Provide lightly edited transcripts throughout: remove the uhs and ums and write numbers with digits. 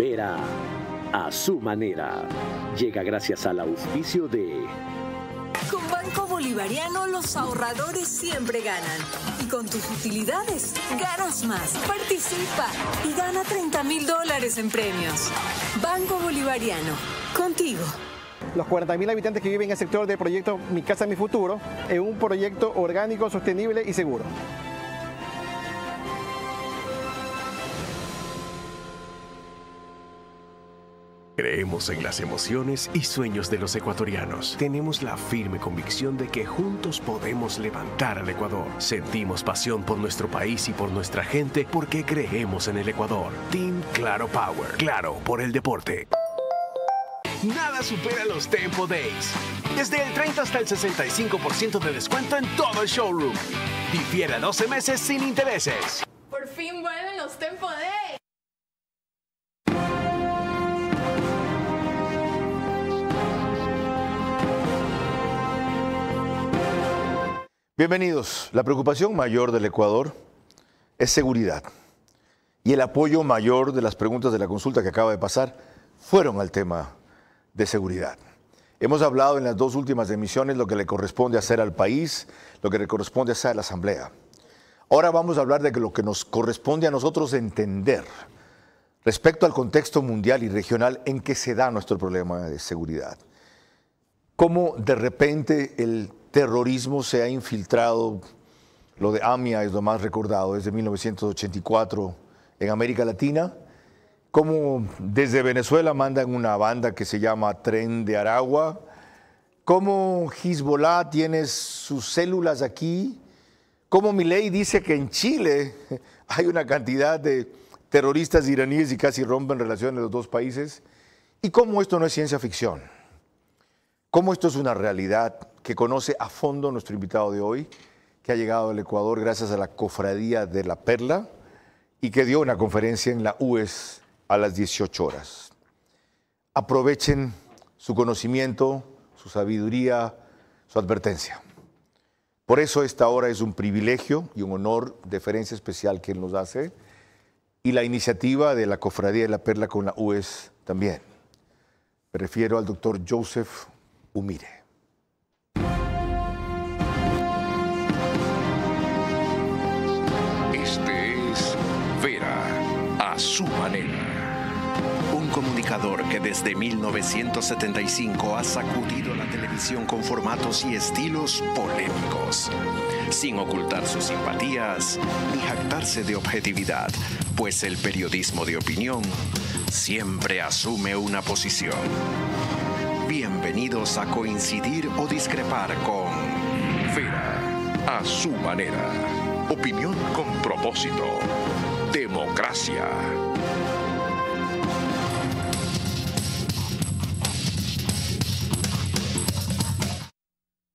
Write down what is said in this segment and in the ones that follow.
Vera a su manera. Llega gracias al auspicio de... Con Banco Bolivariano los ahorradores siempre ganan. Y con tus utilidades ganas más. Participa y gana $30.000 en premios. Banco Bolivariano, contigo. Los 40.000 habitantes que viven en el sector del proyecto Mi Casa, Mi Futuro, es un proyecto orgánico, sostenible y seguro. Creemos en las emociones y sueños de los ecuatorianos. Tenemos la firme convicción de que juntos podemos levantar al Ecuador. Sentimos pasión por nuestro país y por nuestra gente porque creemos en el Ecuador. Team Claro Power. Claro por el deporte. Nada supera los Tempo Days. Desde el 30 hasta el 65% de descuento en todo el showroom. Difiere a 12 meses sin intereses. Por fin vuelven los Tempo Days. Bienvenidos. La preocupación mayor del Ecuador es seguridad. Y el apoyo mayor de las preguntas de la consulta que acaba de pasar fueron al tema de seguridad. Hemos hablado en las dos últimas emisiones lo que le corresponde hacer al país, lo que le corresponde hacer a la Asamblea. Ahora vamos a hablar de lo que nos corresponde a nosotros entender respecto al contexto mundial y regional en que se da nuestro problema de seguridad. Cómo de repente el terrorismo se ha infiltrado, lo de AMIA es lo más recordado, desde 1984 en América Latina, cómo desde Venezuela mandan una banda que se llama Tren de Aragua, cómo Hezbollah tiene sus células aquí, cómo Milei dice que en Chile hay una cantidad de terroristas iraníes y casi rompen relaciones de los dos países, y cómo esto no es ciencia ficción. Cómo esto es una realidad que conoce a fondo nuestro invitado de hoy, que ha llegado al Ecuador gracias a la Cofradía de la Perla y que dio una conferencia en la UES a las 18 horas. Aprovechen su conocimiento, su sabiduría, su advertencia. Por eso esta hora es un privilegio y un honor, deferencia especial que él nos hace, y la iniciativa de la Cofradía de la Perla con la UES también. Me refiero al doctor Joseph Umire. Este es Vera a su manera. Un comunicador que desde 1975 ha sacudido la televisión con formatos y estilos polémicos, sin ocultar sus simpatías ni jactarse de objetividad, pues el periodismo de opinión siempre asume una posición. Bienvenidos a coincidir o discrepar con Vera a su manera. Opinión con propósito. Democracia.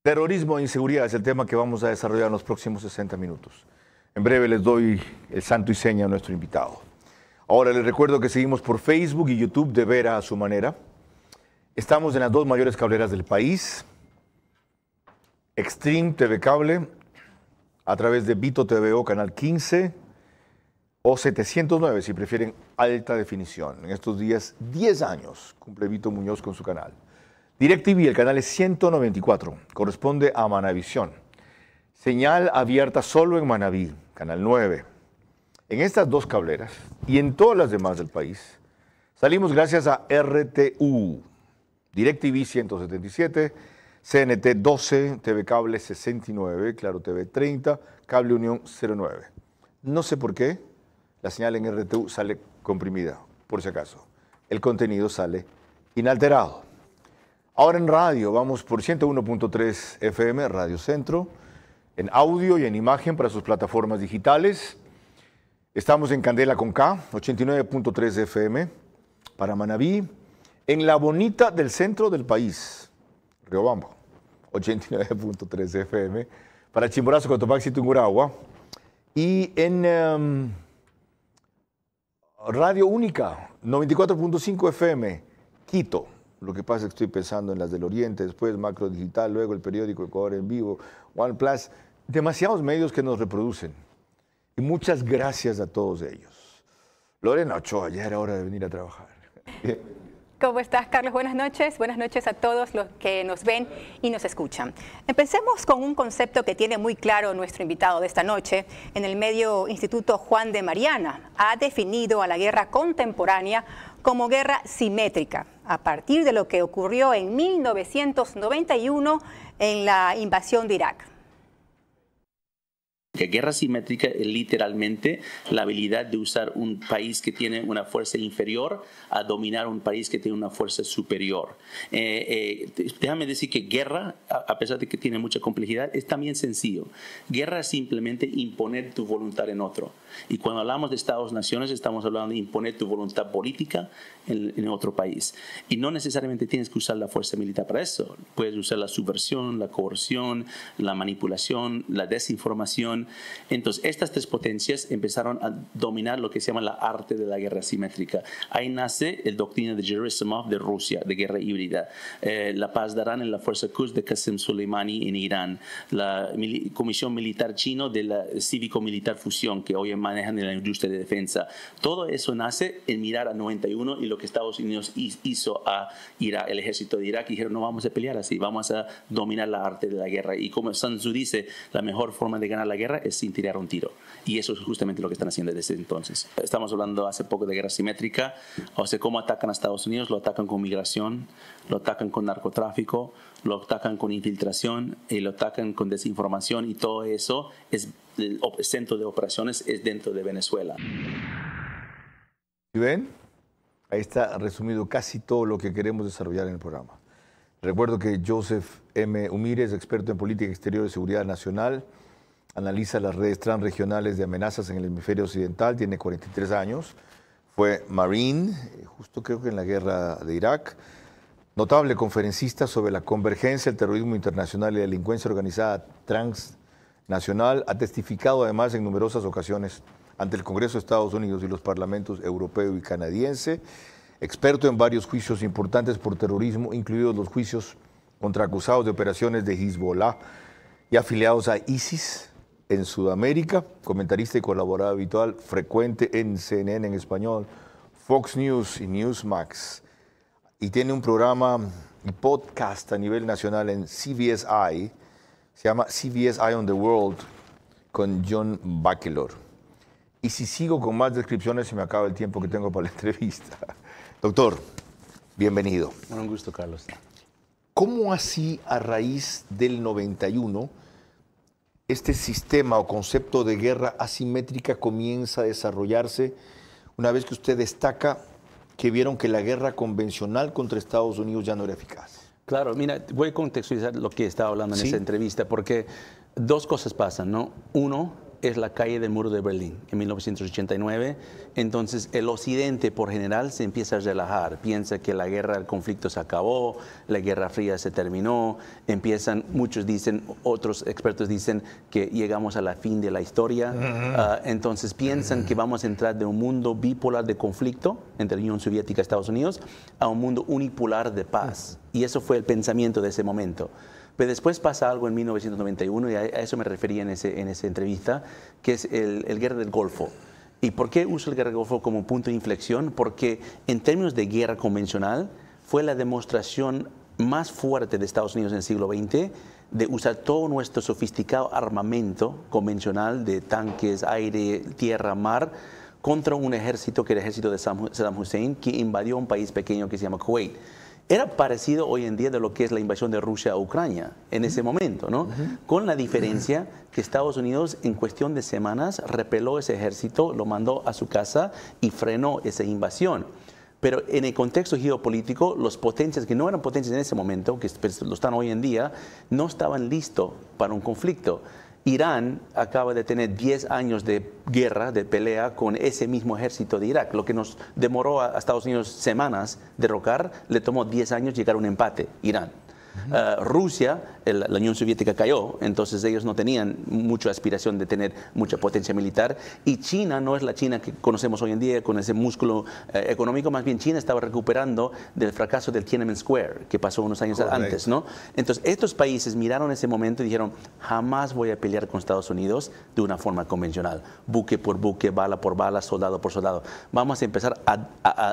Terrorismo e inseguridad es el tema que vamos a desarrollar en los próximos 60 minutos. En breve les doy el santo y seña a nuestro invitado. Ahora les recuerdo que seguimos por Facebook y YouTube de Vera a su manera. Estamos en las dos mayores cableras del país, Extreme TV Cable, a través de Vito TVO, Canal 15, o 709, si prefieren alta definición. En estos días, 10 años, cumple Vito Muñoz con su canal. DirecTV, el canal es 194, corresponde a Manavisión. Señal abierta solo en Manaví, Canal 9. En estas dos cableras, y en todas las demás del país, salimos gracias a RTU. DirecTV 177, CNT 12, TV Cable 69, Claro TV 30, Cable Unión 09. No sé por qué la señal en RTU sale comprimida, por si acaso. El contenido sale inalterado. Ahora en radio, vamos por 101.3 FM, Radio Centro, en audio y en imagen para sus plataformas digitales. Estamos en Candela con K, 89.3 FM, para Manaví. En la bonita del centro del país, Riobamba, 89.3 FM, para Chimborazo, Cotopaxi, Tungurahua. Y en Radio Única, 94.5 FM, Quito. Lo que pasa es que estoy pensando en las del Oriente, después Macro Digital, luego el periódico Ecuador en Vivo, OnePlus. Demasiados medios que nos reproducen. Y muchas gracias a todos ellos. Lorena Ochoa, ya era hora de venir a trabajar. ¿Cómo estás, Carlos? Buenas noches a todos los que nos ven y nos escuchan. Empecemos con un concepto que tiene muy claro nuestro invitado de esta noche. En el medio Instituto Juan de Mariana ha definido a la guerra contemporánea como guerra simétrica, a partir de lo que ocurrió en 1991 en la invasión de Irak. Que guerra simétrica es literalmente la habilidad de usar un país que tiene una fuerza inferior a dominar un país que tiene una fuerza superior. Déjame decir que guerra, a pesar de que tiene mucha complejidad, es también sencillo. Guerra es simplemente imponer tu voluntad en otro. Y cuando hablamos de Estados-naciones, estamos hablando de imponer tu voluntad política en otro país. Y no necesariamente tienes que usar la fuerza militar para eso. Puedes usar la subversión, la coerción, la manipulación, la desinformación. Entonces, estas tres potencias empezaron a dominar lo que se llama la arte de la guerra simétrica. Ahí nace el doctrina de Gerasimov de Rusia, de guerra híbrida. La paz darán en la fuerza Quds de Qasem Soleimani en Irán. La Comisión Militar Chino de la Cívico-Militar Fusión, que hoy manejan en la industria de defensa. Todo eso nace en mirar a 91 y lo que Estados Unidos hizo a Irak, el ejército de Irak, y dijeron, no vamos a pelear así, vamos a dominar la arte de la guerra. Y como Sun Tzu dice, la mejor forma de ganar la guerra es sin tirar un tiro. Y eso es justamente lo que están haciendo desde entonces. Estamos hablando hace poco de guerra simétrica, o sea, cómo atacan a Estados Unidos, lo atacan con migración, lo atacan con narcotráfico, lo atacan con infiltración y lo atacan con desinformación, y todo eso es el centro de operaciones es dentro de Venezuela. ¿Y ven? Ahí está resumido casi todo lo que queremos desarrollar en el programa. Recuerdo que Joseph M. Umírez, experto en política exterior y seguridad nacional, analiza las redes transregionales de amenazas en el hemisferio occidental, tiene 43 años, fue Marine, justo creo que en la guerra de Irak, notable conferencista sobre la convergencia, el terrorismo internacional y la delincuencia organizada transnacional, ha testificado además en numerosas ocasiones ante el Congreso de Estados Unidos y los parlamentos europeo y canadiense, experto en varios juicios importantes por terrorismo, incluidos los juicios contra acusados de operaciones de Hezbollah y afiliados a ISIS en Sudamérica, comentarista y colaborador habitual, frecuente en CNN en español, Fox News y Newsmax, y tiene un programa y podcast a nivel nacional en CBSI, se llama CBS Eye on the World, con John Bacelor. Y si sigo con más descripciones, se me acaba el tiempo que tengo para la entrevista. Doctor, bienvenido. Un gusto, Carlos. ¿Cómo así, a raíz del 91, este sistema o concepto de guerra asimétrica comienza a desarrollarse una vez que usted destaca que vieron que la guerra convencional contra Estados Unidos ya no era eficaz? Claro, mira, voy a contextualizar lo que estaba hablando en esa entrevista, porque dos cosas pasan, ¿no? Uno es la caída del muro de Berlín en 1989. Entonces el occidente por general se empieza a relajar, piensa que la guerra, el conflicto se acabó, la Guerra Fría se terminó, muchos dicen, otros expertos dicen que llegamos a la fin de la historia. Entonces piensan que vamos a entrar de un mundo bipolar de conflicto entre la Unión Soviética y Estados Unidos a un mundo unipolar de paz. Y eso fue el pensamiento de ese momento. Pero después pasa algo en 1991, y a eso me refería en esa entrevista, que es el Guerra del Golfo. ¿Y por qué uso el Guerra del Golfo como punto de inflexión? Porque en términos de guerra convencional, fue la demostración más fuerte de Estados Unidos en el siglo XX de usar todo nuestro sofisticado armamento convencional de tanques, aire, tierra, mar, contra un ejército que era el ejército de Saddam Hussein, que invadió un país pequeño que se llama Kuwait. Era parecido hoy en día de lo que es la invasión de Rusia a Ucrania en ese momento, ¿no? Con la diferencia que Estados Unidos en cuestión de semanas repeló ese ejército, lo mandó a su casa y frenó esa invasión. Pero en el contexto geopolítico, las potencias que no eran potencias en ese momento, que lo están hoy en día, no estaban listos para un conflicto. Irán acaba de tener 10 años de guerra, de pelea con ese mismo ejército de Irak. Lo que nos demoró a Estados Unidos semanas derrocar, le tomó 10 años llegar a un empate, Irán. Rusia, la Unión Soviética cayó, entonces ellos no tenían mucha aspiración de tener mucha potencia militar, y China no es la China que conocemos hoy en día con ese músculo económico, más bien China estaba recuperando del fracaso del Tiananmen Square, que pasó unos años antes, ¿no? Entonces estos países miraron ese momento y dijeron, jamás voy a pelear con Estados Unidos de una forma convencional, buque por buque, bala por bala, soldado por soldado. Vamos a empezar a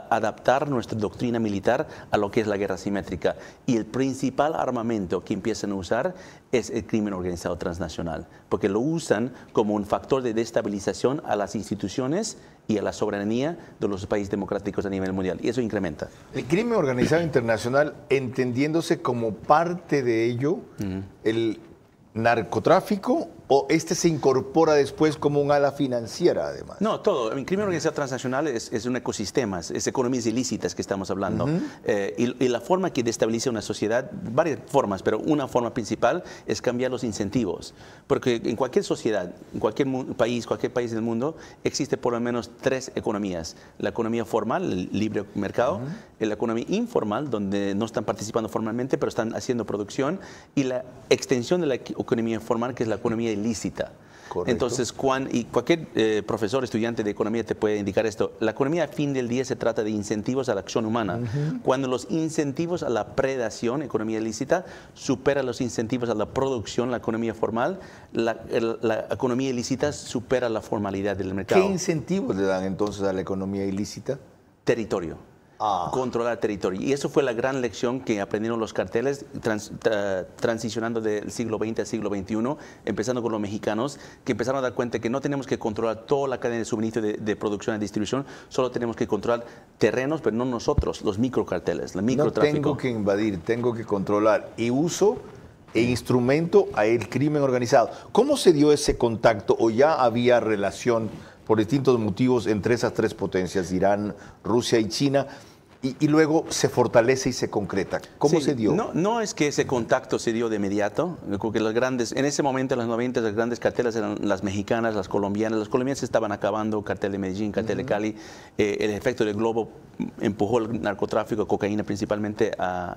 adaptar nuestra doctrina militar a lo que es la guerra simétrica, y el principal armamento que empiezan a usar es el crimen organizado transnacional, porque lo usan como un factor de destabilización a las instituciones y a la soberanía de los países democráticos a nivel mundial, y eso incrementa. El crimen organizado internacional, entendiéndose como parte de ello, el narcotráfico, o este se incorpora después como un ala financiera además. No, todo. El crimen organizado transnacional es un ecosistema, es economías ilícitas que estamos hablando. Y la forma que destabiliza una sociedad, varias formas, pero una forma principal es cambiar los incentivos. Porque en cualquier sociedad, en cualquier país del mundo, existe por lo menos 3 economías. La economía formal, el libre mercado, la economía informal, donde no están participando formalmente, pero están haciendo producción, y la extensión de la economía informal, que es la economía ilícita. Correcto. Entonces, cualquier profesor, estudiante de economía te puede indicar esto. La economía a fin del día se trata de incentivos a la acción humana. Cuando los incentivos a la predación, economía ilícita, superan los incentivos a la producción, la economía formal, la economía ilícita supera la formalidad del mercado. ¿Qué incentivos le dan entonces a la economía ilícita? Territorio. Controlar territorio. Y eso fue la gran lección que aprendieron los carteles transicionando del siglo XX al siglo XXI, empezando con los mexicanos, que empezaron a dar cuenta que no tenemos que controlar toda la cadena de suministro de producción y distribución, solo tenemos que controlar terrenos, pero no nosotros, los microcarteles, el microtráfico. No tengo que invadir, tengo que controlar, y uso e instrumento a el crimen organizado. ¿Cómo se dio ese contacto, o ya había relación por distintos motivos entre esas 3 potencias, Irán, Rusia y China, y luego se fortalece y se concreta? ¿Cómo se dio? No es que ese contacto se dio de inmediato, porque en ese momento, en los 90, las grandes carteles eran las mexicanas, las colombianas se estaban acabando, cartel de Medellín, cartel de Cali. El efecto del globo empujó el narcotráfico, cocaína principalmente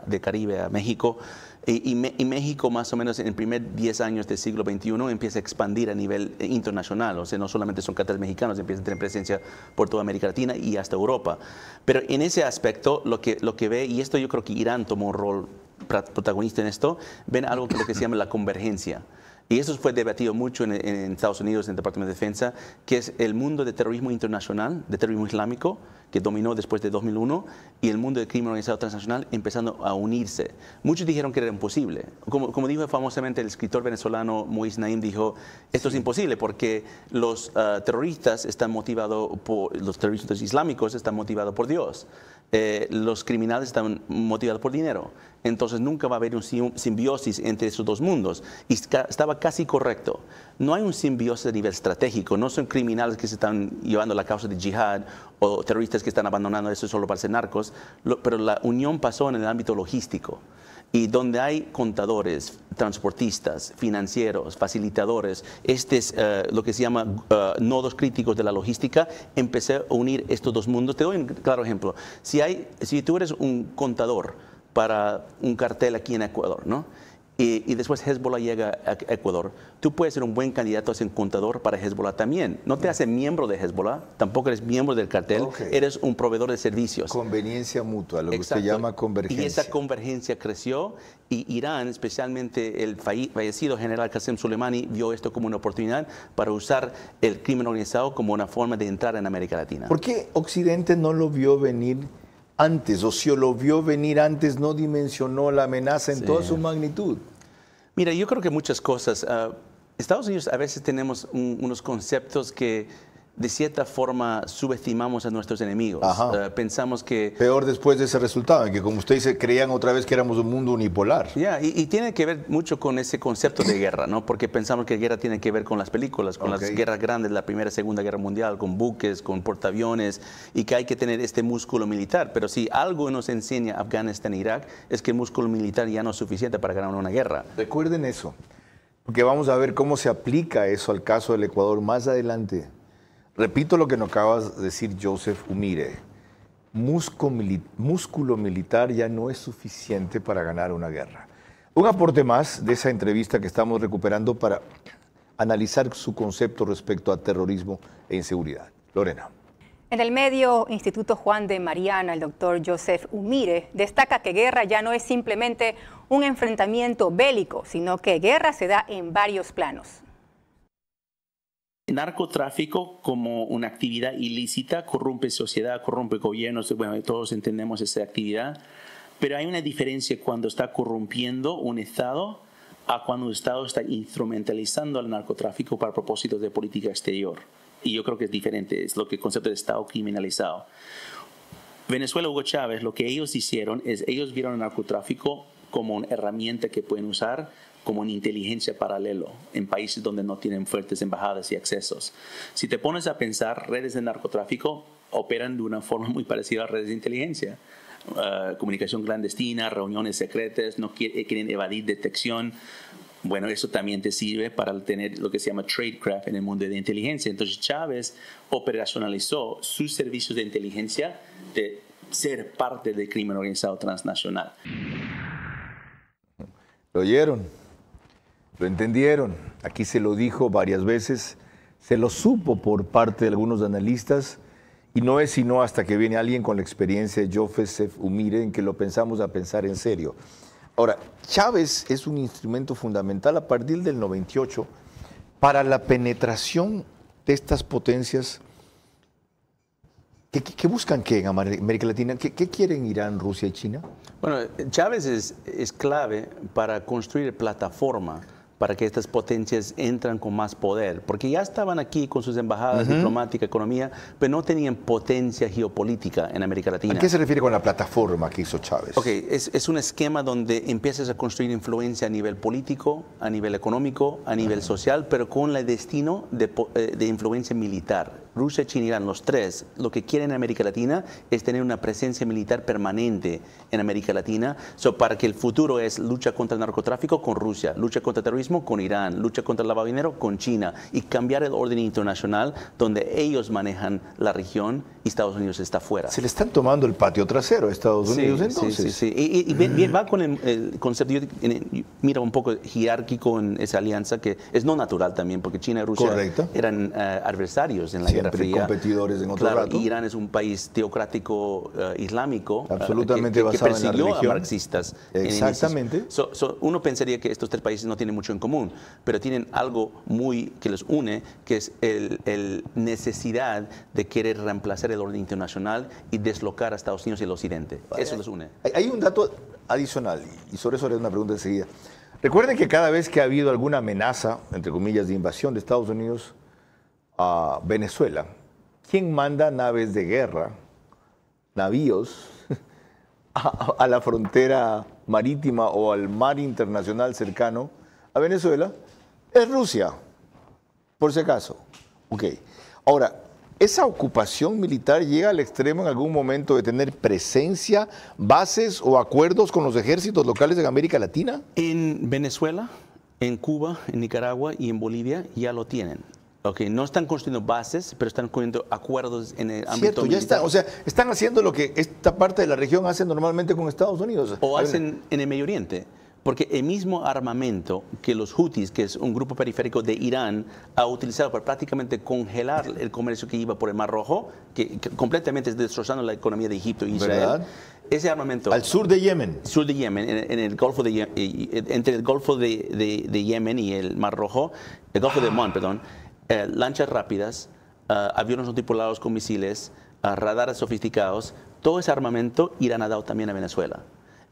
de Caribe a México, y México más o menos en el primer 10 años del siglo XXI empieza a expandir a nivel internacional, o sea, no solamente son carteles mexicanos, empiezan a tener presencia por toda América Latina y hasta Europa. Pero en ese aspecto, lo que ve, y esto yo creo que Irán tomó un rol protagonista en esto, ven algo que lo que se llama la convergencia. Y eso fue debatido mucho en Estados Unidos, en el Departamento de Defensa, que es el mundo de terrorismo internacional, de terrorismo islámico, que dominó después de 2001, y el mundo del crimen organizado transnacional empezando a unirse. Muchos dijeron que era imposible. Como dijo famosamente el escritor venezolano Moïse Naim, dijo, esto es imposible porque los terroristas están motivados los terroristas islámicos están motivados por Dios. Los criminales están motivados por dinero. Entonces nunca va a haber un simbiosis entre esos dos mundos. Y estaba casi correcto. No hay un simbiosis a nivel estratégico. No son criminales que se están llevando la causa de yihad o terroristas que están abandonando eso solo para ser narcos. Pero la unión pasó en el ámbito logístico. Y donde hay contadores, transportistas, financieros, facilitadores, este es lo que se llama nodos críticos de la logística, empecé a unir estos dos mundos. Te doy un claro ejemplo. Si tú eres un contador para un cartel aquí en Ecuador, ¿no? Y después Hezbollah llega a Ecuador, tú puedes ser un buen candidato a ser un contador para Hezbollah también. No te hace miembro de Hezbollah, tampoco eres miembro del cartel, eres un proveedor de servicios. Conveniencia mutua, lo que se llama convergencia. Y esa convergencia creció, y Irán, especialmente el fallecido general Qasem Soleimani, vio esto como una oportunidad para usar el crimen organizado como una forma de entrar en América Latina. ¿Por qué Occidente no lo vio venir antes? O si lo vio venir antes, no dimensionó la amenaza en toda su magnitud. Mira, yo creo que muchas cosas. Estados Unidos a veces tenemos unos conceptos que de cierta forma subestimamos a nuestros enemigos. Pensamos que... Peor después de ese resultado, en que como usted dice, creían otra vez que éramos un mundo unipolar. Y tiene que ver mucho con ese concepto de guerra, ¿no? Porque pensamos que guerra tiene que ver con las películas, con las guerras grandes, la Primera y Segunda Guerra Mundial, con buques, con portaaviones, y que hay que tener este músculo militar. Pero si algo nos enseña Afganistán e Irak, es que el músculo militar ya no es suficiente para ganar una guerra. Recuerden eso, porque vamos a ver cómo se aplica eso al caso del Ecuador más adelante. Repito lo que nos acabas de decir, Joseph Umire. Músculo militar ya no es suficiente para ganar una guerra. Un aporte más de esa entrevista que estamos recuperando para analizar su concepto respecto a terrorismo e inseguridad. Lorena. En el medio Instituto Juan de Mariana, el doctor Joseph Umire destaca que guerra ya no es simplemente un enfrentamiento bélico, sino que guerra se da en varios planos. El narcotráfico como una actividad ilícita corrompe sociedad, corrompe gobiernos, bueno, todos entendemos esa actividad, pero hay una diferencia cuando está corrompiendo un Estado a cuando un Estado está instrumentalizando el narcotráfico para propósitos de política exterior. Y yo creo que es diferente, es lo que el concepto de Estado criminalizado. Venezuela, Hugo Chávez, lo que ellos hicieron es, ellos vieron el narcotráfico como una herramienta que pueden usar como una inteligencia paralelo en países donde no tienen fuertes embajadas y accesos. Si te pones a pensar, redes de narcotráfico operan de una forma muy parecida a redes de inteligencia. Comunicación clandestina, reuniones secretas, no quieren evadir detección. Bueno, eso también te sirve para tener lo que se llama tradecraft en el mundo de inteligencia. Entonces Chávez operacionalizó sus servicios de inteligencia de ser parte del crimen organizado transnacional. ¿Lo oyeron? ¿Lo entendieron? Aquí se lo dijo varias veces, se lo supo por parte de algunos analistas y no es sino hasta que viene alguien con la experiencia de Joseph Umire en que lo pensamos a pensar en serio. Ahora, Chávez es un instrumento fundamental a partir del 98 para la penetración de estas potencias. ¿Qué buscan qué en América Latina? ¿Qué quieren Irán, Rusia y China? Bueno, Chávez es clave para construir plataforma para que estas potencias entran con más poder, porque ya estaban aquí con sus embajadas, diplomática, economía, pero no tenían potencia geopolítica en América Latina. ¿A qué se refiere con la plataforma que hizo Chávez? Ok, es un esquema donde empiezas a construir influencia a nivel político, a nivel económico, a nivel social, pero con el destino de influencia militar. Rusia, China, Irán, los tres, lo que quieren en América Latina es tener una presencia militar permanente en América Latina, para que el futuro es lucha contra el narcotráfico con Rusia, lucha contra el terrorismo con Irán, lucha contra el lavado de dinero con China y cambiar el orden internacional donde ellos manejan la región y Estados Unidos está fuera. Se le están tomando el patio trasero a Estados Unidos entonces. Sí. Y bien va con el concepto, mira un poco jerárquico en esa alianza que es no natural también porque China y Rusia eran adversarios en la Guerra Fría. Competidores en otro rato. Y Irán es un país teocrático islámico absolutamente que basado persiguió en la religión. A marxistas. Exactamente. Uno pensaría que estos tres países no tienen mucho en común, pero tienen algo muy que los une, que es el necesidad de querer reemplazar el orden internacional y deslocar a Estados Unidos y el Occidente. Eso los une. Hay un dato adicional y sobre eso haré una pregunta enseguida. Recuerden que cada vez que ha habido alguna amenaza, entre comillas, de invasión de Estados Unidos a Venezuela, ¿quién manda naves de guerra, navíos, a la frontera marítima o al mar internacional cercano a Venezuela? Es Rusia, por si acaso. Ok. Ahora, ¿esa ocupación militar llega al extremo en algún momento de tener presencia, bases o acuerdos con los ejércitos locales de América Latina? En Venezuela, en Cuba, en Nicaragua y en Bolivia ya lo tienen. Okay, no están construyendo bases, pero están construyendo acuerdos en el ámbito militar. Está, o sea, están haciendo lo que esta parte de la región hace normalmente con Estados Unidos. O hacen en el Medio Oriente. Porque el mismo armamento que los Houthis, que es un grupo periférico de Irán, ha utilizado para prácticamente congelar el comercio que iba por el Mar Rojo, que completamente está destrozando la economía de Egipto e Israel. ¿Verdad? Ese armamento... Al sur de Yemen. Sur de Yemen, en el Golfo de entre el Golfo de Yemen y el Mar Rojo, el Golfo de Omán, perdón, lanchas rápidas, aviones no tripulados con misiles, radares sofisticados, todo ese armamento Irán ha dado también a Venezuela.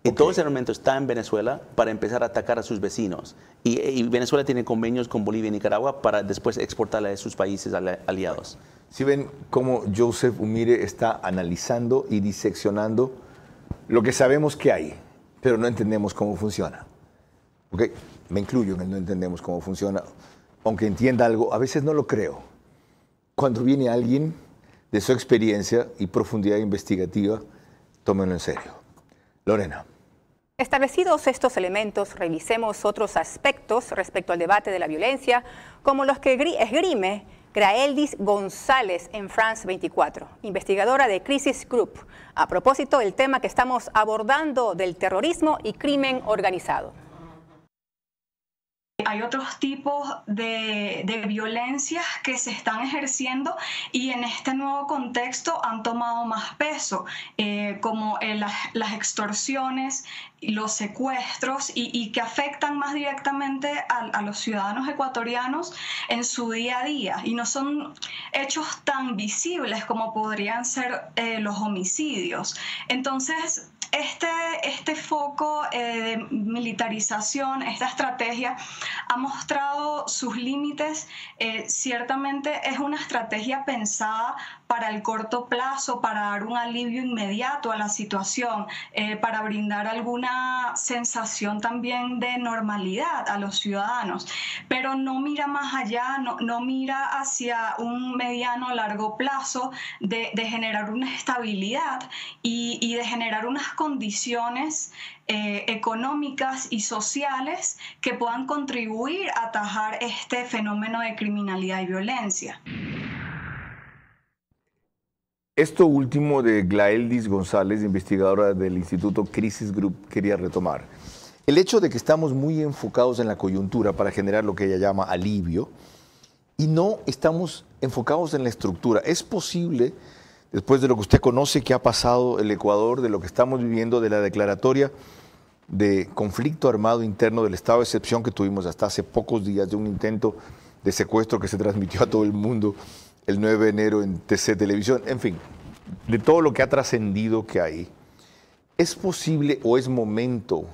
Y todo ese armamento está en Venezuela para empezar a atacar a sus vecinos. Y Venezuela tiene convenios con Bolivia y Nicaragua para después exportarle a sus países aliados. Si ven cómo Joseph Umire está analizando y diseccionando lo que sabemos que hay, pero no entendemos cómo funciona. ¿Okay? Me incluyo en el no entendemos cómo funciona. Aunque entienda algo, a veces no lo creo. Cuando viene alguien de su experiencia y profundidad investigativa, tómenlo en serio. Lorena. Establecidos estos elementos, revisemos otros aspectos respecto al debate de la violencia, como los que esgrime Graeldis González en France 24, investigadora de Crisis Group, a propósito del tema que estamos abordando del terrorismo y crimen organizado. Hay otros tipos de violencias que se están ejerciendo y en este nuevo contexto han tomado más peso, como las extorsiones, los secuestros y que afectan más directamente a los ciudadanos ecuatorianos en su día a día. Y no son hechos tan visibles como podrían ser los homicidios. Entonces, este foco de militarización, esta estrategia, ha mostrado sus límites. Ciertamente es una estrategia pensada para el corto plazo, para dar un alivio inmediato a la situación, para brindar alguna sensación también de normalidad a los ciudadanos, pero no mira más allá, no mira hacia un mediano o largo plazo de generar una estabilidad y de generar unas condiciones económicas y sociales que puedan contribuir a atajar este fenómeno de criminalidad y violencia. Esto último de Glaeldis González, investigadora del Instituto Crisis Group, quería retomar. El hecho de que estamos muy enfocados en la coyuntura para generar lo que ella llama alivio y no estamos enfocados en la estructura. ¿Es posible, después de lo que usted conoce que ha pasado el Ecuador, de lo que estamos viviendo, de la declaratoria de conflicto armado interno del estado de excepción que tuvimos hasta hace pocos días, de un intento de secuestro que se transmitió a todo el mundo el 9 de enero en TC Televisión, en fin, de todo lo que ha trascendido que hay, ¿es posible o es momento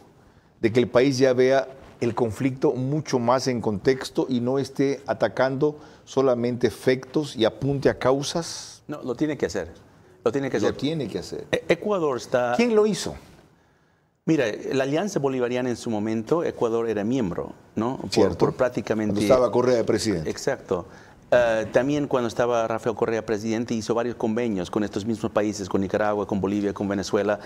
de que el país ya vea el conflicto mucho más en contexto y no esté atacando solamente efectos y apunte a causas? No, lo tiene que hacer. Lo tiene que hacer. Lo tiene que hacer. Ecuador está... ¿Quién lo hizo? Mira, la Alianza Bolivariana en su momento, Ecuador era miembro, ¿no? Por prácticamente... Cuando estaba Correa de presidente. Exacto. También cuando estaba Rafael Correa presidente hizo varios convenios con estos mismos países, con Nicaragua, con Bolivia, con Venezuela,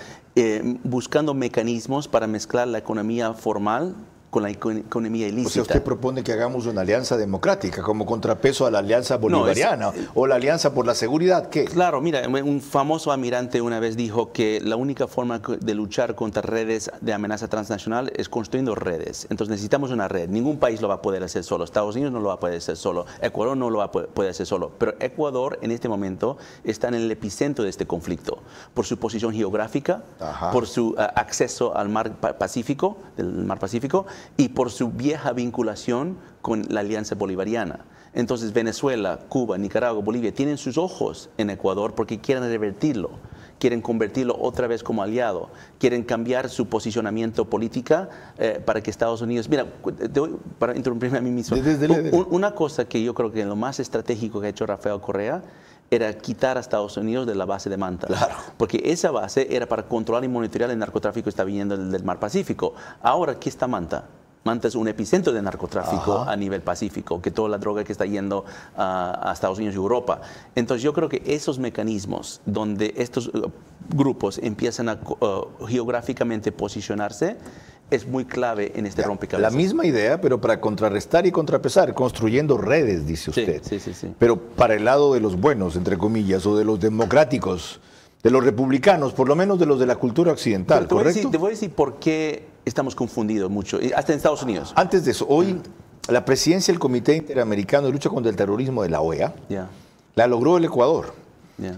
buscando mecanismos para mezclar la economía formal con la economía ilícita. O sea, usted propone que hagamos una alianza democrática como contrapeso a la alianza bolivariana o la alianza por la seguridad, ¿qué? Claro, mira, un famoso almirante una vez dijo que la única forma de luchar contra redes de amenaza transnacional es construyendo redes. Entonces necesitamos una red. Ningún país lo va a poder hacer solo. Estados Unidos no lo va a poder hacer solo. Ecuador no lo va a poder hacer solo. Pero Ecuador en este momento está en el epicentro de este conflicto por su posición geográfica, por su acceso al mar Pacífico, del mar Pacífico, y por su vieja vinculación con la Alianza Bolivariana. Entonces Venezuela, Cuba, Nicaragua, Bolivia tienen sus ojos en Ecuador porque quieren revertirlo, quieren convertirlo otra vez como aliado, quieren cambiar su posicionamiento política para que Estados Unidos... Mira, para interrumpirme a mí mismo, una cosa que yo creo que lo más estratégico que ha hecho Rafael Correa era quitar a Estados Unidos de la base de Manta. Claro. Porque esa base era para controlar y monitorear el narcotráfico que está viniendo del mar Pacífico. Ahora, ¿qué está Manta? Manta es un epicentro de narcotráfico a nivel pacífico, que toda la droga que está yendo a Estados Unidos y Europa. Entonces yo creo que esos mecanismos donde estos grupos empiezan a geográficamente posicionarse es muy clave en este rompecabezas. La misma idea, pero para contrarrestar y contrapesar, construyendo redes, dice usted. Sí. Pero para el lado de los buenos, entre comillas, o de los democráticos, de los republicanos, por lo menos de los de la cultura occidental, ¿correcto? Te voy a decir por qué estamos confundidos mucho, hasta en Estados Unidos. Antes de eso, hoy la presidencia del Comité Interamericano de Lucha contra el Terrorismo de la OEA la logró el Ecuador.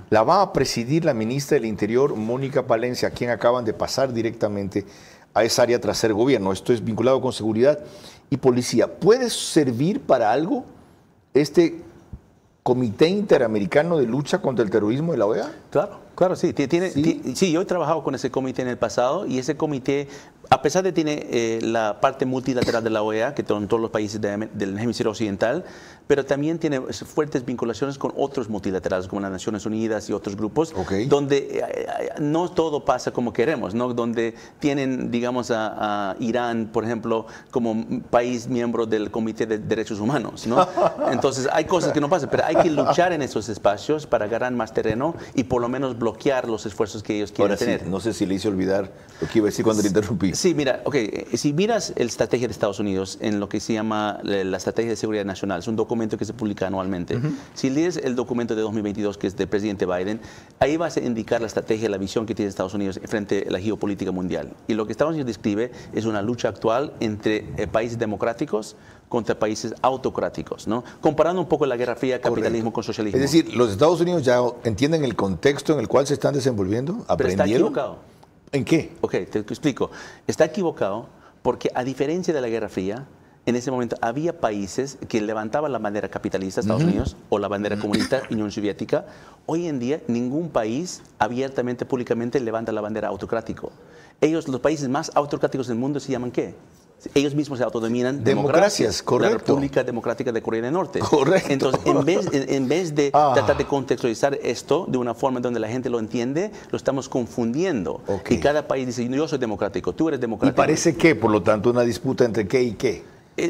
La va a presidir la ministra del Interior, Mónica Palencia, a quien acaban de pasar directamente a esa área tras ser gobierno. Esto es vinculado con seguridad y policía. ¿Puede servir para algo este Comité Interamericano de Lucha contra el Terrorismo de la OEA? Claro, sí. Sí, yo he trabajado con ese comité en el pasado y ese comité, a pesar de que tiene la parte multilateral de la OEA, que son todos los países del hemisferio occidental, pero también tiene fuertes vinculaciones con otros multilaterales, como las Naciones Unidas y otros grupos, donde no todo pasa como queremos, ¿no? Donde tienen, digamos, a Irán, por ejemplo, como país miembro del Comité de Derechos Humanos, ¿no? Entonces hay cosas que no pasan, pero hay que luchar en esos espacios para ganar más terreno y por lo menos bloquear bloquear los esfuerzos que ellos quieren tener. No sé si le hice olvidar lo que iba a decir cuando le interrumpí. Sí, mira, si miras la estrategia de Estados Unidos en lo que se llama la Estrategia de Seguridad Nacional, es un documento que se publica anualmente. Si lees el documento de 2022, que es del presidente Biden, ahí vas a indicar la estrategia, la visión que tiene Estados Unidos frente a la geopolítica mundial. Y lo que Estados Unidos describe es una lucha actual entre países democráticos contra países autocráticos, ¿no? Comparando un poco la Guerra Fría, capitalismo con socialismo. Es decir, los Estados Unidos ya entienden el contexto en el cual se están desenvolviendo, ¿aprendieron? Pero está equivocado. ¿En qué? Ok, te explico. Está equivocado porque, a diferencia de la Guerra Fría, en ese momento había países que levantaban la bandera capitalista, Estados Unidos, o la bandera comunista, Unión Soviética. Hoy en día, ningún país abiertamente, públicamente, levanta la bandera autocrático. Los países más autocráticos del mundo se llaman ¿qué? Ellos mismos se autodenominan democracias, correcto. La República Democrática de Corea del Norte. Correcto. Entonces, en vez de tratar de contextualizar esto de una forma donde la gente lo entiende, lo estamos confundiendo. Y cada país dice, yo soy democrático, tú eres democrático. ¿Y parece que, por lo tanto, una disputa entre qué y qué?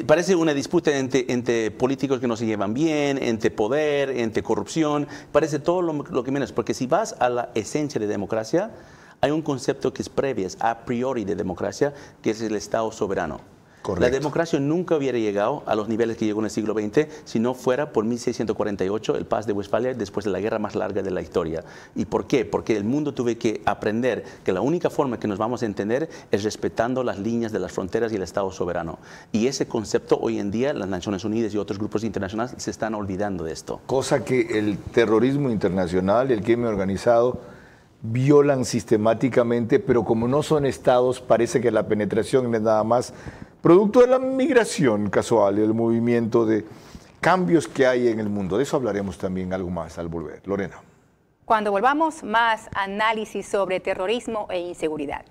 Parece una disputa entre políticos que no se llevan bien, entre poder, entre corrupción. Parece todo lo que menos. Porque si vas a la esencia de democracia, hay un concepto que es previo, es a priori de democracia, que es el Estado soberano. Correcto. La democracia nunca hubiera llegado a los niveles que llegó en el siglo XX si no fuera por 1648, el Paz de Westfalia, después de la guerra más larga de la historia. ¿Y por qué? Porque el mundo tuvo que aprender que la única forma que nos vamos a entender es respetando las líneas de las fronteras y el Estado soberano. Y ese concepto hoy en día las Naciones Unidas y otros grupos internacionales se están olvidando de esto. Cosa que el terrorismo internacional y el crimen organizado violan sistemáticamente, pero como no son estados, parece que la penetración es nada más producto de la migración casual y el movimiento de cambios que hay en el mundo. De eso hablaremos también algo más al volver. Lorena. Cuando volvamos, más análisis sobre terrorismo e inseguridad.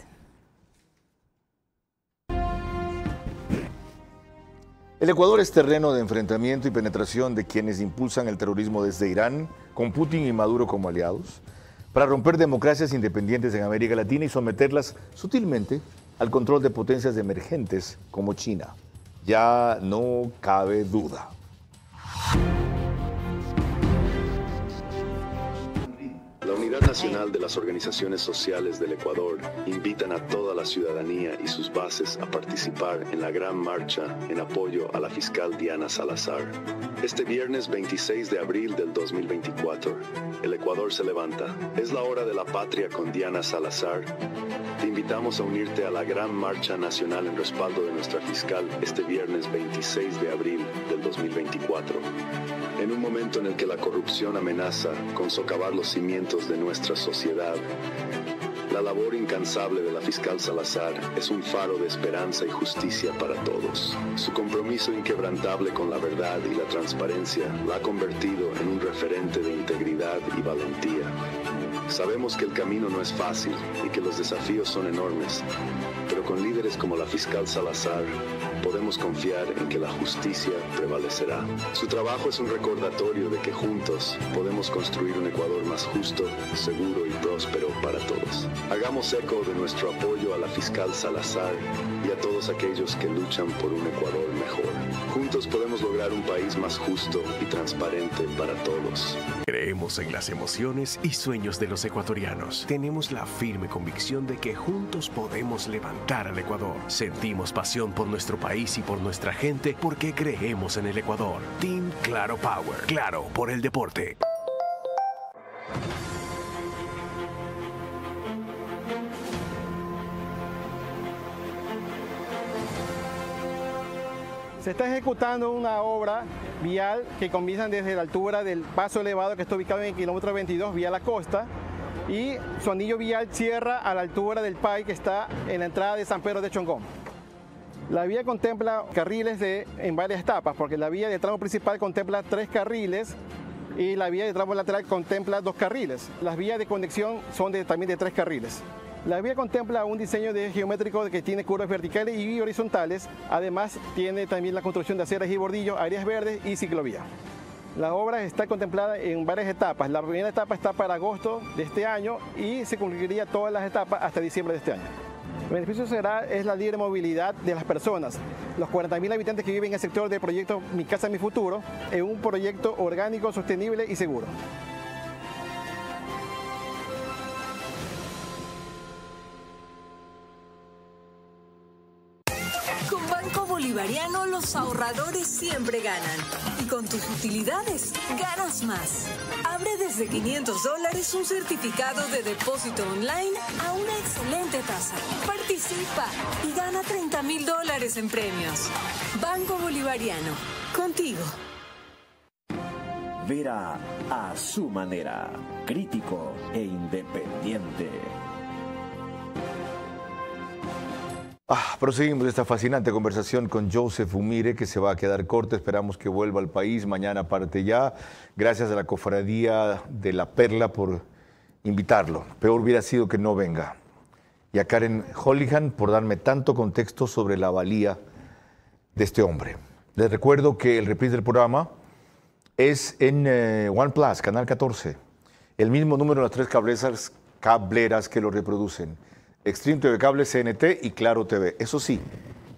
El Ecuador es terreno de enfrentamiento y penetración de quienes impulsan el terrorismo desde Irán, con Putin y Maduro como aliados, para romper democracias independientes en América Latina y someterlas sutilmente al control de potencias emergentes como China. Ya no cabe duda. La Unidad Nacional de las Organizaciones Sociales del Ecuador invitan a toda la ciudadanía y sus bases a participar en la gran marcha en apoyo a la fiscal Diana Salazar. Este viernes 26 de abril del 2024, el Ecuador se levanta. Es la hora de la patria con Diana Salazar. Te invitamos a unirte a la gran marcha nacional en respaldo de nuestra fiscal este viernes 26 de abril del 2024. En un momento en el que la corrupción amenaza con socavar los cimientos de nuestra sociedad, la labor incansable de la fiscal Salazar es un faro de esperanza y justicia para todos. Su compromiso inquebrantable con la verdad y la transparencia la ha convertido en un referente de integridad y valentía. Sabemos que el camino no es fácil y que los desafíos son enormes, pero con líderes como la fiscal Salazar podemos confiar en que la justicia prevalecerá. Su trabajo es un recordatorio de que juntos podemos construir un Ecuador más justo, seguro y próspero para todos. Hagamos eco de nuestro apoyo a la fiscal Salazar y a todos aquellos que luchan por un Ecuador mejor. Juntos podemos lograr un país más justo y transparente para todos. Creemos en las emociones y sueños de los ecuatorianos. Tenemos la firme convicción de que juntos podemos levantar al Ecuador. Sentimos pasión por nuestro país y por nuestra gente porque creemos en el Ecuador. Team Claro Power. Claro por el deporte. Se está ejecutando una obra vial que comienza desde la altura del paso elevado que está ubicado en el kilómetro 22 vía la costa y su anillo vial cierra a la altura del PAI que está en la entrada de San Pedro de Chongón. La vía contempla carriles en varias etapas porque la vía del tramo principal contempla 3 carriles y la vía del tramo lateral contempla 2 carriles. Las vías de conexión son también de 3 carriles. La vía contempla un diseño geométrico que tiene curvas verticales y horizontales. Además, tiene también la construcción de aceras y bordillos, áreas verdes y ciclovía. La obra está contemplada en varias etapas. La primera etapa está para agosto de este año y se concluiría todas las etapas hasta diciembre de este año. El beneficio es la libre movilidad de las personas. Los 40.000 habitantes que viven en el sector del proyecto Mi Casa, Mi Futuro, en un proyecto orgánico, sostenible y seguro. Bolivariano los ahorradores siempre ganan. Y con tus utilidades, ganas más. Abre desde $500 un certificado de depósito online a una excelente tasa. Participa y gana $30.000 en premios. Banco Bolivariano, contigo. Vera a su manera, crítico e independiente. Proseguimos esta fascinante conversación con Joseph Umire, que se va a quedar corta. Esperamos que vuelva al país. Mañana parte ya. Gracias a la Cofradía de la Perla por invitarlo. Peor hubiera sido que no venga. Y a Karen Hollihan por darme tanto contexto sobre la valía de este hombre. Les recuerdo que el reprise del programa es en One Plus, Canal 14. El mismo número de las 3 cableras que lo reproducen. Extreme TV Cable, CNT y Claro TV. Eso sí,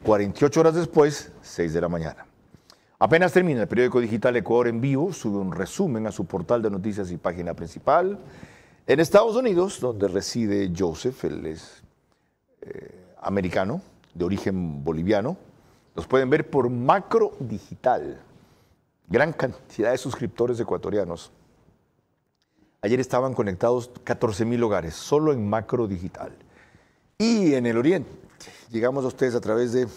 48 horas después, 6 de la mañana. Apenas termina el periódico digital Ecuador en Vivo, sube un resumen a su portal de noticias y página principal. En Estados Unidos, donde reside Joseph, él es americano, de origen boliviano, los pueden ver por Macro Digital. Gran cantidad de suscriptores ecuatorianos. Ayer estaban conectados 14.000 hogares, solo en Macro Digital. Y en el Oriente, llegamos a ustedes a través de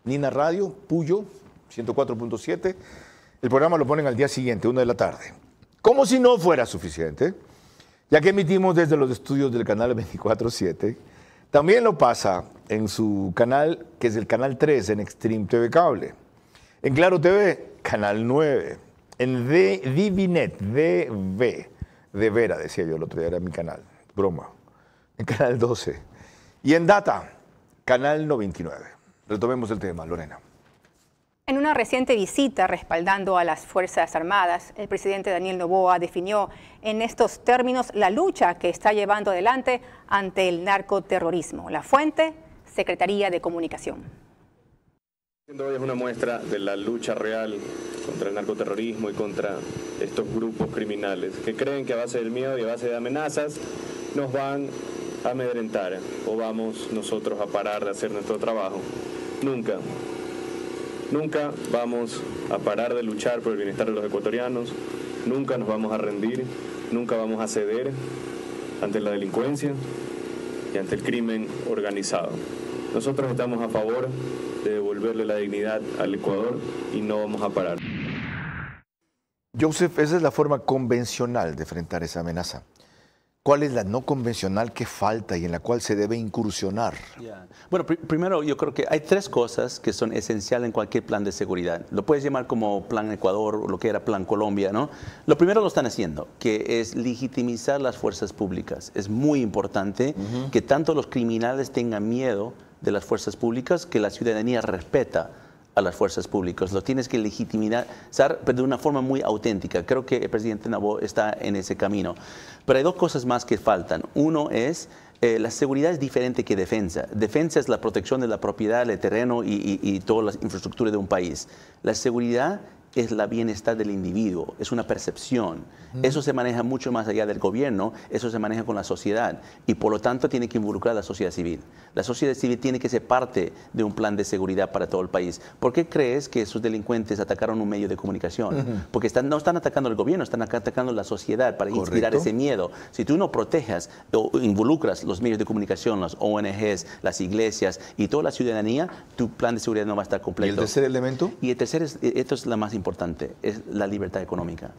Nina Radio, Puyo, 104.7. El programa lo ponen al día siguiente, 1 de la tarde. Como si no fuera suficiente, ya que emitimos desde los estudios del canal 24/7, también lo pasa en su canal, que es el canal 3, en Extreme TV Cable. En Claro TV, canal 9. En Divinet, DV, de Vera, decía yo el otro día, era mi canal, broma. En canal 12. Y en Data, canal 99. Retomemos el tema, Lorena. En una reciente visita respaldando a las Fuerzas Armadas, el presidente Daniel Noboa definió en estos términos la lucha que está llevando adelante ante el narcoterrorismo. La fuente, Secretaría de Comunicación. Hoy es una muestra de la lucha real contra el narcoterrorismo y contra estos grupos criminales que creen que a base del miedo y a base de amenazas nos van a amedrentar o vamos nosotros a parar de hacer nuestro trabajo. Nunca. Nunca vamos a parar de luchar por el bienestar de los ecuatorianos, nunca nos vamos a rendir, nunca vamos a ceder ante la delincuencia y ante el crimen organizado. Nosotros estamos a favor de devolverle la dignidad al Ecuador y no vamos a parar. Joseph, esa es la forma convencional de enfrentar esa amenaza. ¿Cuál es la no convencional que falta y en la cual se debe incursionar? Bueno, primero yo creo que hay 3 cosas que son esenciales en cualquier plan de seguridad. Lo puedes llamar como Plan Ecuador o lo que era Plan Colombia, ¿no? Lo primero lo están haciendo, que es legitimizar las fuerzas públicas. Es muy importante que tanto los criminales tengan miedo de las fuerzas públicas, que la ciudadanía respeta a las fuerzas públicas. Lo tienes que legitimizar, pero de una forma muy auténtica. Creo que el presidente Noboa está en ese camino. Pero hay 2 cosas más que faltan. Uno es, la seguridad es diferente que defensa. Defensa es la protección de la propiedad, el terreno y toda la infraestructura de un país. La seguridad es el bienestar del individuo, es una percepción. Eso se maneja mucho más allá del gobierno, eso se maneja con la sociedad y por lo tanto tiene que involucrar a la sociedad civil. La sociedad civil tiene que ser parte de un plan de seguridad para todo el país. ¿Por qué crees que esos delincuentes atacaron un medio de comunicación? Porque no están atacando al gobierno, están atacando a la sociedad para inspirar ese miedo. Si tú no proteges o involucras los medios de comunicación, las ONGs, las iglesias y toda la ciudadanía, tu plan de seguridad no va a estar completo. ¿Y el tercer elemento? Y el tercer, esto es la más importante, es la libertad económica.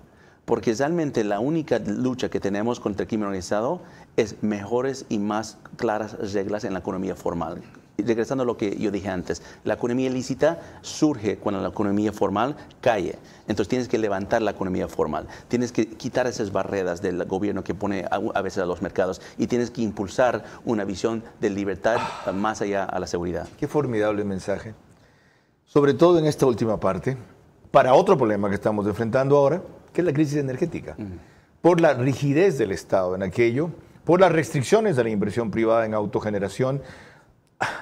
Porque realmente la única lucha que tenemos contra el crimen organizado es mejores y más claras reglas en la economía formal. Y regresando a lo que yo dije antes, la economía ilícita surge cuando la economía formal cae. Entonces tienes que levantar la economía formal, tienes que quitar esas barreras del gobierno que pone a veces a los mercados y tienes que impulsar una visión de libertad más allá a la seguridad. Qué formidable mensaje. Sobre todo en esta última parte, para otro problema que estamos enfrentando ahora, que es la crisis energética. Por la rigidez del Estado en aquello, por las restricciones de la inversión privada en autogeneración.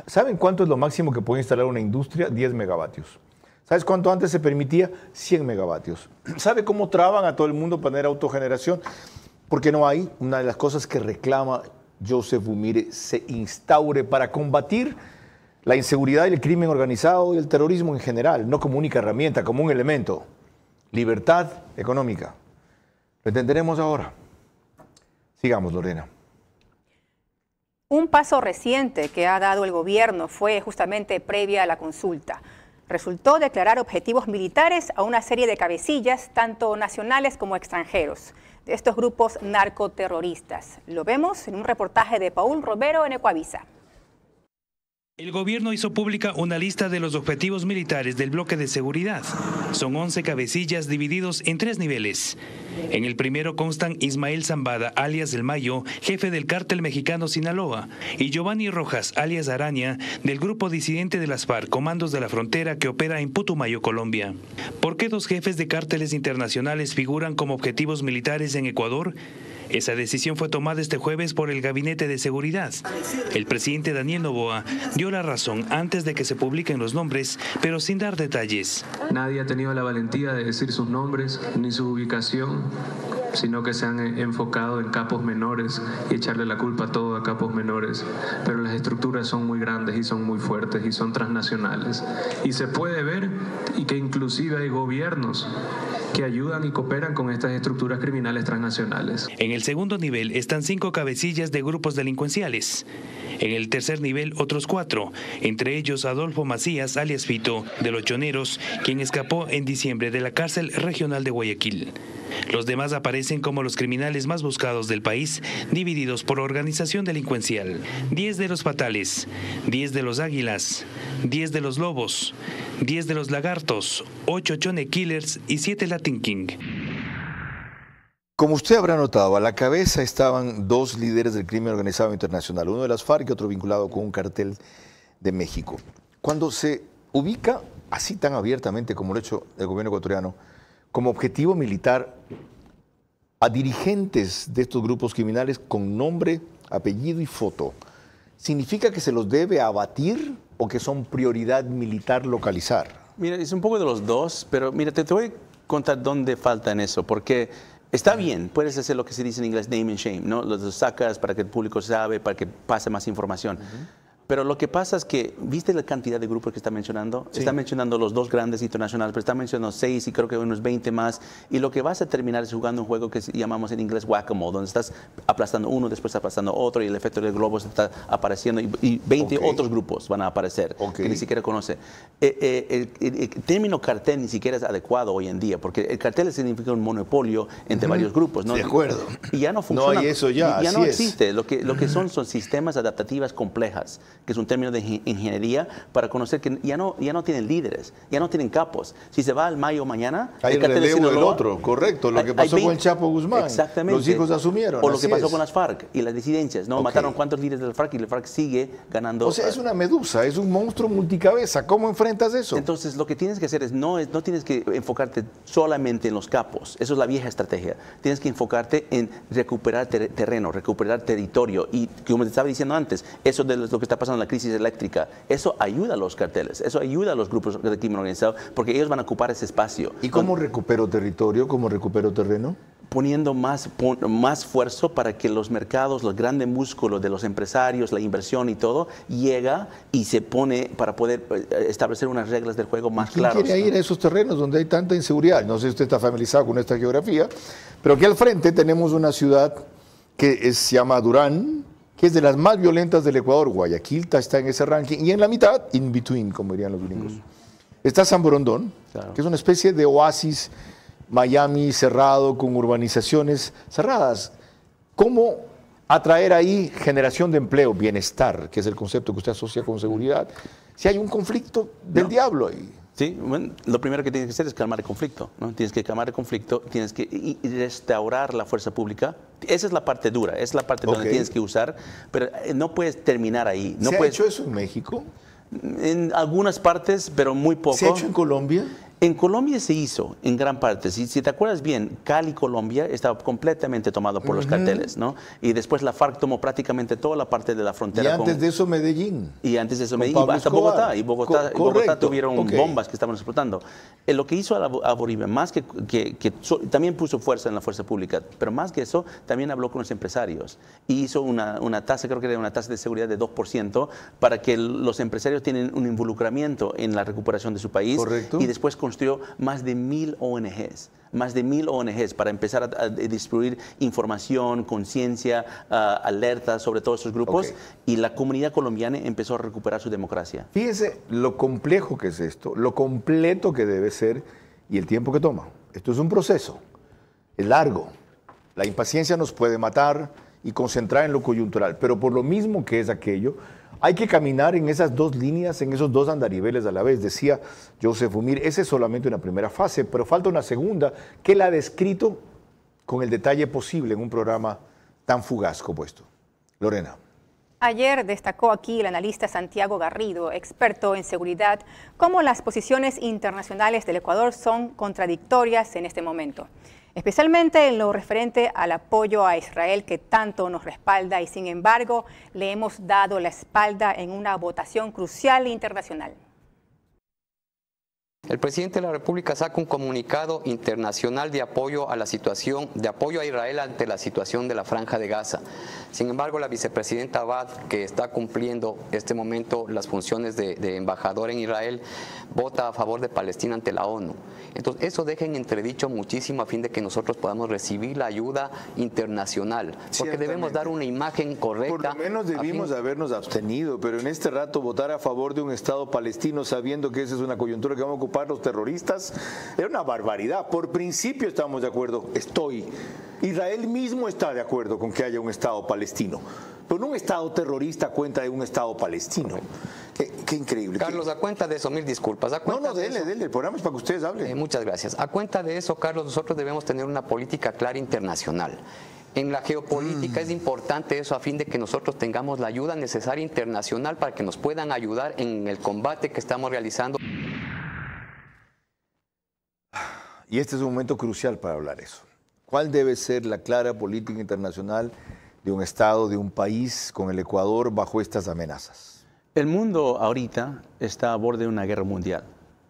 ¿Saben cuánto es lo máximo que puede instalar una industria? 10 megavatios. ¿Sabes cuánto antes se permitía? 100 megavatios. ¿Sabe cómo traban a todo el mundo para tener autogeneración? Porque no hay. Una de las cosas que reclama Joseph Umire se instaure para combatir la inseguridad y el crimen organizado y el terrorismo en general, no como única herramienta, como un elemento. Libertad económica. Lo entenderemos ahora. Sigamos, Lorena. Un paso reciente que ha dado el gobierno fue justamente previa a la consulta. Resultó declarar objetivos militares a una serie de cabecillas, tanto nacionales como extranjeros, de estos grupos narcoterroristas. Lo vemos en un reportaje de Paul Romero en Ecuavisa. El gobierno hizo pública una lista de los objetivos militares del bloque de seguridad. Son 11 cabecillas divididos en 3 niveles. En el primero constan Ismael Zambada, alias El Mayo, jefe del cártel mexicano Sinaloa, y Giovanni Rojas, alias Araña, del grupo disidente de las FARC, Comandos de la Frontera, que opera en Putumayo, Colombia. ¿Por qué 2 jefes de cárteles internacionales figuran como objetivos militares en Ecuador? Esa decisión fue tomada este jueves por el Gabinete de Seguridad. El presidente Daniel Noboa dio la razón antes de que se publiquen los nombres, pero sin dar detalles. Nadie ha tenido la valentía de decir sus nombres ni su ubicación, sino que se han enfocado en capos menores y echarle la culpa todo a capos menores. Pero las estructuras son muy grandes y son muy fuertes y son transnacionales. Y se puede ver y que inclusive hay gobiernos que ayudan y cooperan con estas estructuras criminales transnacionales. En el segundo nivel están 5 cabecillas de grupos delincuenciales. En el tercer nivel, otros 4, entre ellos Adolfo Macías, alias Fito, de Los Choneros, quien escapó en diciembre de la cárcel regional de Guayaquil. Los demás aparecen como los criminales más buscados del país, divididos por organización delincuencial. 10 de los Fatales, 10 de los Águilas, 10 de los Lobos, 10 de los Lagartos, 8 Chone Killers y 7 Latin King. Como usted habrá notado, a la cabeza estaban 2 líderes del crimen organizado internacional, uno de las FARC y otro vinculado con un cartel de México. Cuando se ubica así tan abiertamente como lo ha hecho el gobierno ecuatoriano, como objetivo militar a dirigentes de estos grupos criminales con nombre, apellido y foto, ¿significa que se los debe abatir o que son prioridad militar localizar? Mira, es un poco de los dos, pero mira, te voy a contar dónde falta en eso, porque está bien, puedes hacer lo que se dice en inglés name and shame, ¿no? Los sacas para que el público sabe, para que pase más información. Pero lo que pasa es que, ¿viste la cantidad de grupos que está mencionando? Sí. Está mencionando los 2 grandes internacionales, pero está mencionando 6 y creo que unos 20 más. Y lo que vas a terminar es jugando un juego que llamamos en inglés whack-a-mole, donde estás aplastando uno, después aplastando otro, y el efecto del globo se está apareciendo, y 20 otros grupos van a aparecer, que ni siquiera conoce. El término cartel ni siquiera es adecuado hoy en día, porque el cartel significa un monopolio entre varios grupos, ¿no? De acuerdo. Y ya no funciona. No hay eso ya, no existe. Lo que son sistemas adaptativas complejas, que es un término de ingeniería para conocer que ya no tienen líderes, ya no tienen capos. Si se va al Mayo mañana, hay el relevo del otro, correcto. Lo que pasó con el Chapo Guzmán. Exactamente. Los hijos asumieron. O lo que pasó con las FARC y las disidencias, ¿no? Mataron cuántos líderes de la FARC y la FARC sigue ganando. O sea, es una medusa, es un monstruo multicabeza. ¿Cómo enfrentas eso? Entonces, lo que tienes que hacer es no tienes que enfocarte solamente en los capos. Eso es la vieja estrategia. Tienes que enfocarte en recuperar terreno, recuperar territorio. Y como te estaba diciendo antes, eso de lo que está pasando en la crisis eléctrica, eso ayuda a los carteles, eso ayuda a los grupos de crimen organizado, porque ellos van a ocupar ese espacio. ¿Y cómo recupero territorio? ¿Cómo recupero terreno? Poniendo más esfuerzo para que los mercados, los grandes músculos de los empresarios, la inversión y todo, llega y se pone para poder establecer unas reglas del juego más claras. ¿Quién quiere ir a esos terrenos donde hay tanta inseguridad? No sé si usted está familiarizado con esta geografía, pero aquí al frente tenemos una ciudad que se llama Durán, que es de las más violentas del Ecuador. Guayaquil está en ese ranking, y en la mitad, in between, como dirían los gringos, está San Borondón, que es una especie de oasis Miami cerrado, con urbanizaciones cerradas. ¿Cómo atraer ahí generación de empleo, bienestar, que es el concepto que usted asocia con seguridad, si hay un conflicto del diablo ahí? Sí, bueno, lo primero que tienes que hacer es calmar el conflicto, ¿no? Tienes que calmar el conflicto, tienes que restaurar la fuerza pública. Esa es la parte dura, es la parte donde tienes que usar, pero no puedes terminar ahí. No ¿Se ha hecho eso en México? En algunas partes, pero muy poco. ¿Se ha hecho en Colombia? En Colombia se hizo, en gran parte. Si te acuerdas bien, Cali, Colombia, estaba completamente tomado por los carteles, ¿no? Y después la FARC tomó prácticamente toda la parte de la frontera. Y antes de eso Medellín. Y antes de eso Medellín, y hasta Bogotá. Y Bogotá tuvieron bombas que estaban explotando. Lo que hizo a Bolivia, más que también puso fuerza en la fuerza pública, pero más que eso, también habló con los empresarios. Y hizo una tasa, creo que era una tasa de seguridad de 2%, para que los empresarios tienen un involucramiento en la recuperación de su país. Correcto. Y después construyó más de 1000 ONGs. Más de 1000 ONGs para empezar a distribuir información, conciencia, alertas sobre todos estos grupos. Y la comunidad colombiana empezó a recuperar su democracia. Fíjese lo complejo que es esto, lo completo que debe ser y el tiempo que toma. Esto es un proceso, es largo. La impaciencia nos puede matar y concentrar en lo coyuntural, pero por lo mismo que es aquello, hay que caminar en esas dos líneas, en esos dos andariveles a la vez. Decía Joseph Umir, esa es solamente una primera fase, pero falta una segunda que él ha descrito con el detalle posible en un programa tan fugaz como esto. Lorena. Ayer destacó aquí el analista Santiago Garrido, experto en seguridad, cómo las posiciones internacionales del Ecuador son contradictorias en este momento, especialmente en lo referente al apoyo a Israel que tanto nos respalda y sin embargo le hemos dado la espalda en una votación crucial internacional. El presidente de la República saca un comunicado internacional de apoyo a la situación, de apoyo a Israel ante la situación de la Franja de Gaza. Sin embargo, la vicepresidenta Abad, que está cumpliendo este momento las funciones de embajador en Israel, vota a favor de Palestina ante la ONU. Entonces, eso deja en entredicho muchísimo a fin de que nosotros podamos recibir la ayuda internacional, porque debemos dar una imagen correcta. Por lo menos debimos habernos abstenido, pero en este rato votar a favor de un Estado palestino sabiendo que esa es una coyuntura que vamos a ocupar los terroristas, era una barbaridad. Por principio estamos de acuerdo, Israel mismo está de acuerdo con que haya un Estado palestino, pero un Estado terrorista cuenta de un Estado palestino. Qué increíble. Carlos, a cuenta de eso, mil disculpas. Dele, el programa es para que ustedes hablen. Muchas gracias. A cuenta de eso, Carlos, nosotros debemos tener una política clara internacional. En la geopolítica es importante eso a fin de que nosotros tengamos la ayuda necesaria internacional para que nos puedan ayudar en el combate que estamos realizando. Y este es un momento crucial para hablar eso. ¿Cuál debe ser la clara política internacional de un Estado, de un país con el Ecuador bajo estas amenazas? El mundo ahorita está a borde de una guerra mundial.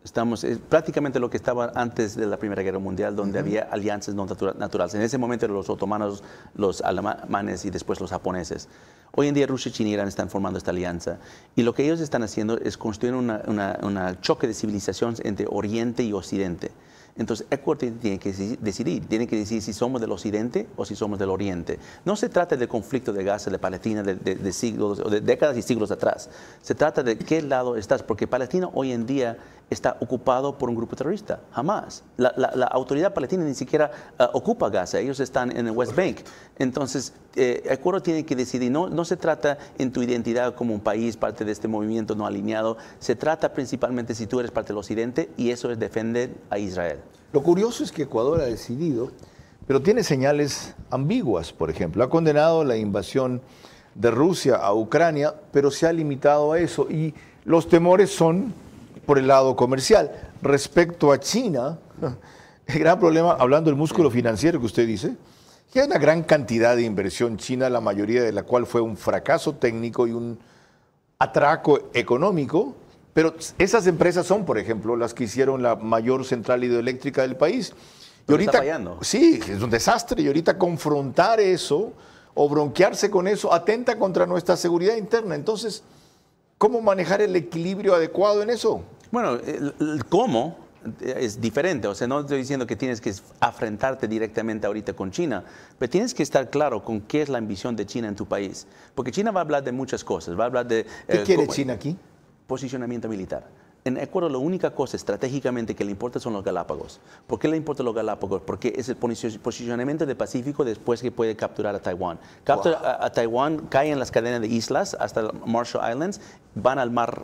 Estamos prácticamente lo que estaba antes de la Primera Guerra Mundial, donde había alianzas no naturales. En ese momento eran los otomanos, los alemanes y después los japoneses. Hoy en día Rusia, China y Irán están formando esta alianza. Y lo que ellos están haciendo es construir un choque de civilizaciones entre Oriente y Occidente. Entonces, Ecuador tiene que decidir si somos del Occidente o si somos del Oriente. No se trata del conflicto de Gaza, de Palestina, de siglos, o de décadas y siglos atrás. Se trata de qué lado estás, porque Palestina hoy en día está ocupado por un grupo terrorista. Jamás. La autoridad palestina ni siquiera ocupa Gaza. Ellos están en el West Bank. Entonces, Ecuador tiene que decidir. No se trata en tu identidad como un país, parte de este movimiento no alineado. Se trata principalmente si tú eres parte del Occidente, y eso es defender a Israel. Lo curioso es que Ecuador ha decidido, pero tiene señales ambiguas. Por ejemplo, ha condenado la invasión de Rusia a Ucrania, pero se ha limitado a eso. Y los temores son por el lado comercial. Respecto a China, el gran problema, hablando del músculo financiero que usted dice, que hay una gran cantidad de inversión china, la mayoría de la cual fue un fracaso técnico y un atraco económico, pero esas empresas son, por ejemplo, las que hicieron la mayor central hidroeléctrica del país. Y ahorita, está fallando. Sí, es un desastre, y ahorita confrontar eso o bronquearse con eso atenta contra nuestra seguridad interna. Entonces, ¿cómo manejar el equilibrio adecuado en eso? Bueno, el cómo es diferente. O sea, no estoy diciendo que tienes que afrontarte directamente ahorita con China, pero tienes que estar claro con qué es la ambición de China en tu país. Porque China va a hablar de muchas cosas. Va a hablar de... ¿Qué quiere China aquí? Posicionamiento militar. En Ecuador la única cosa estratégicamente que le importa son los Galápagos. ¿Por qué le importa los Galápagos? Porque es el posicionamiento del Pacífico después que puede capturar a Taiwán. Captura a Taiwán, cae en las cadenas de islas hasta Marshall Islands, van al mar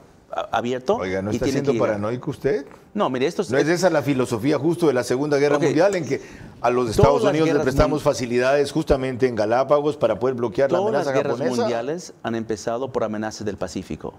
abierto. Oiga, ¿no está siendo paranoico usted? No, mire, esto ¿No es esa la filosofía justo de la Segunda Guerra Mundial, en que a los Estados Unidos le prestamos facilidades justamente en Galápagos para poder bloquear la amenaza japonesa? Todas las guerras mundiales han empezado por amenazas del Pacífico.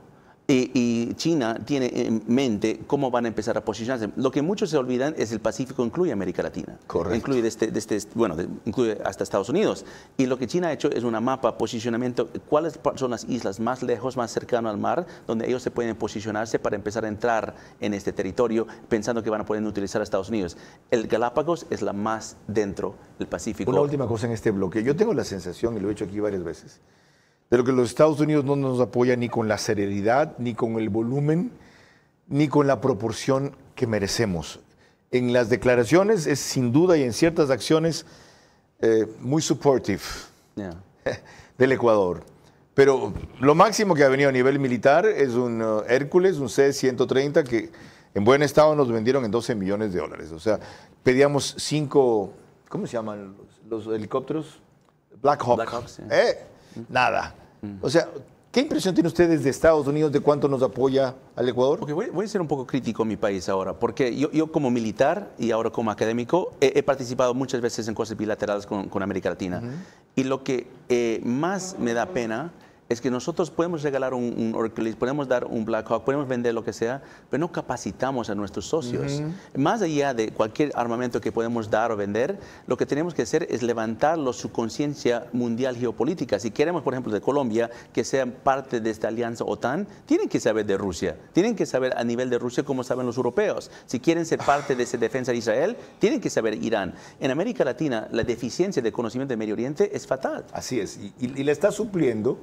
Y China tiene en mente cómo van a empezar a posicionarse. Lo que muchos se olvidan es el Pacífico incluye América Latina. Correcto. Incluye hasta Estados Unidos. Y lo que China ha hecho es una mapa, posicionamiento, cuáles son las islas más lejos, más cercanas al mar, donde ellos se pueden posicionarse para empezar a entrar en este territorio, pensando que van a poder utilizar a Estados Unidos. El Galápagos es la más dentro del Pacífico. Una última cosa en este bloque. Yo tengo la sensación, y lo he hecho aquí varias veces, de lo que los Estados Unidos no nos apoya ni con la celeridad, ni con el volumen, ni con la proporción que merecemos. En las declaraciones es sin duda y en ciertas acciones muy supportive del Ecuador. Pero lo máximo que ha venido a nivel militar es un Hércules, un C-130 que en buen estado nos vendieron en $12 millones. O sea, pedíamos 5, ¿cómo se llaman los helicópteros? Black Hawk. Black Hawks, sí. Nada. O sea, ¿qué impresión tiene usted desde Estados Unidos de cuánto nos apoya al Ecuador? Okay, voy a ser un poco crítico en mi país ahora, porque yo como militar y ahora como académico he participado muchas veces en cosas bilaterales con América Latina. Y lo que más me da pena es que nosotros podemos regalar un Hercules, podemos dar un Black Hawk, podemos vender lo que sea, pero no capacitamos a nuestros socios. Más allá de cualquier armamento que podemos dar o vender, lo que tenemos que hacer es levantar su conciencia mundial geopolítica. Si queremos, por ejemplo, de Colombia, que sean parte de esta alianza OTAN, tienen que saber de Rusia, tienen que saber a nivel de Rusia como saben los europeos. Si quieren ser parte de esa defensa de Israel, tienen que saber Irán. En América Latina, la deficiencia de conocimiento del Medio Oriente es fatal. Así es, y le está supliendo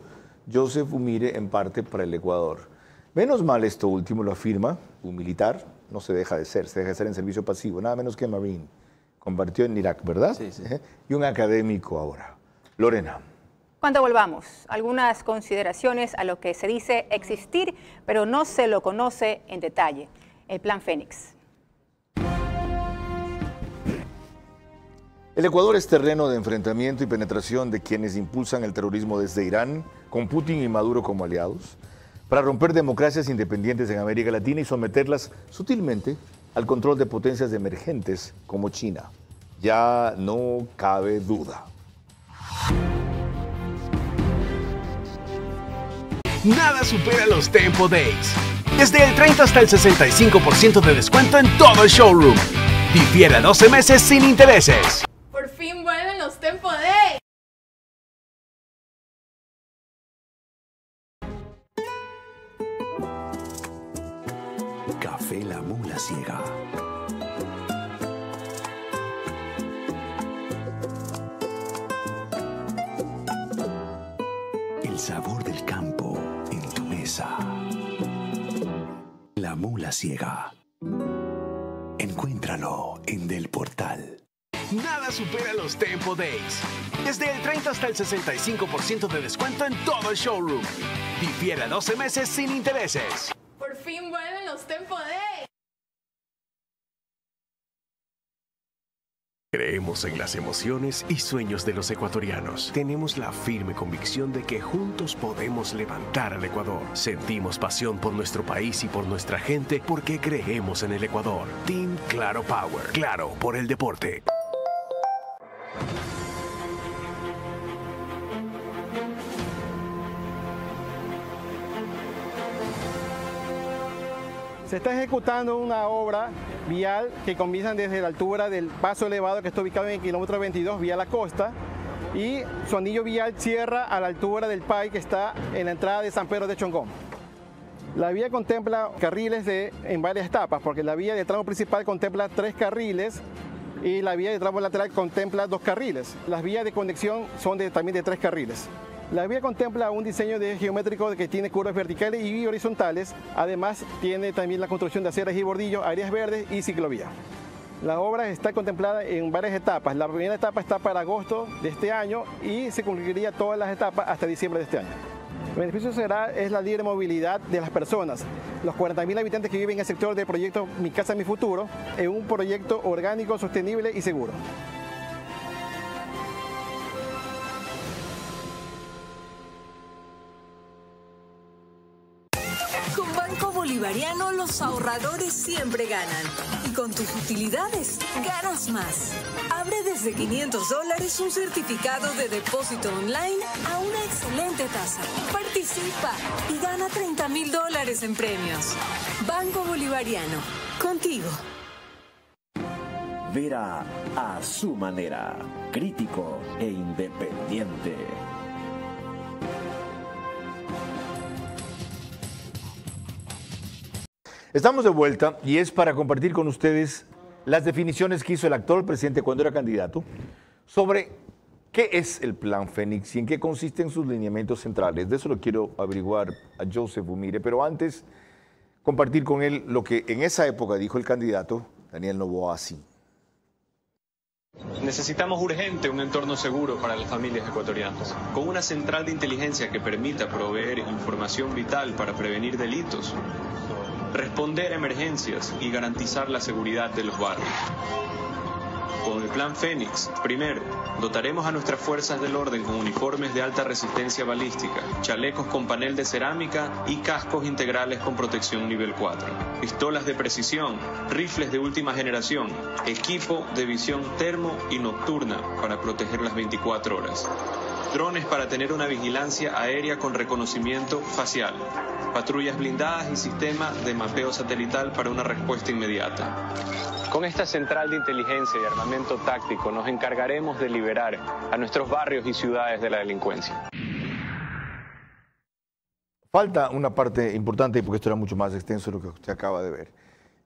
Joseph Umire en parte para el Ecuador. Menos mal esto último lo afirma un militar, no se deja de ser, se deja de ser en servicio pasivo, nada menos que Marine. Convirtió en Irak, ¿verdad? Sí, sí. Y un académico ahora. Lorena. Cuando volvamos, algunas consideraciones a lo que se dice existir, pero no se lo conoce en detalle, el Plan Fénix. El Ecuador es terreno de enfrentamiento y penetración de quienes impulsan el terrorismo desde Irán, con Putin y Maduro como aliados, para romper democracias independientes en América Latina y someterlas sutilmente al control de potencias emergentes como China. Ya no cabe duda. Nada supera los Tempo Days. Desde el 30 hasta el 65% de descuento en todo el showroom. Difiere a 12 meses sin intereses. Por fin vuelven los Tempo Days. Café La Mula Ciega. El sabor del campo en tu mesa. La Mula Ciega. Encuéntralo en Del Portal. Nada supera los Tempo Days. Desde el 30 hasta el 65% de descuento en todo el showroom. Difiere a 12 meses sin intereses. Por fin vuelven los Tempo Days. Creemos en las emociones y sueños de los ecuatorianos. Tenemos la firme convicción de que juntos podemos levantar al Ecuador. Sentimos pasión por nuestro país y por nuestra gente porque creemos en el Ecuador. Team Claro Power. Claro por el deporte. Se está ejecutando una obra vial que comienza desde la altura del paso elevado que está ubicado en el kilómetro 22 vía la costa y su anillo vial cierra a la altura del PAI que está en la entrada de San Pedro de Chongón. La vía contempla carriles en varias etapas porque la vía del tramo principal contempla 3 carriles y la vía del tramo lateral contempla 2 carriles. Las vías de conexión son también de 3 carriles. La vía contempla un diseño geométrico que tiene curvas verticales y horizontales. Además, tiene también la construcción de aceras y bordillos, áreas verdes y ciclovía. La obra está contemplada en varias etapas. La primera etapa está para agosto de este año y se concluiría todas las etapas hasta diciembre de este año. El beneficio es la libre movilidad de las personas. Los 40.000 habitantes que viven en el sector del proyecto Mi Casa, Mi Futuro, en un proyecto orgánico, sostenible y seguro. Con Banco Bolivariano los ahorradores siempre ganan. Y con tus utilidades ganas más. Abre desde $500 un certificado de depósito online a una excelente tasa. Participa y gana $30,000 en premios. Banco Bolivariano, contigo. Vera a su manera, crítico e independiente. Estamos de vuelta y es para compartir con ustedes las definiciones que hizo el actual presidente cuando era candidato sobre qué es el Plan Fénix y en qué consisten sus lineamientos centrales. De eso lo quiero averiguar a Joseph Umire, pero antes compartir con él lo que en esa época dijo el candidato Daniel Noboa así. Necesitamos urgente un entorno seguro para las familias ecuatorianas, con una central de inteligencia que permita proveer información vital para prevenir delitos, responder a emergencias y garantizar la seguridad de los barrios. Con el Plan Fénix, primero, dotaremos a nuestras fuerzas del orden con uniformes de alta resistencia balística, chalecos con panel de cerámica y cascos integrales con protección nivel 4, pistolas de precisión, rifles de última generación, equipo de visión termo y nocturna para proteger las 24 horas, drones para tener una vigilancia aérea con reconocimiento facial, patrullas blindadas y sistema de mapeo satelital para una respuesta inmediata. Con esta central de inteligencia y armamento táctico nos encargaremos de liberar a nuestros barrios y ciudades de la delincuencia. Falta una parte importante, porque esto era mucho más extenso de lo que usted acaba de ver.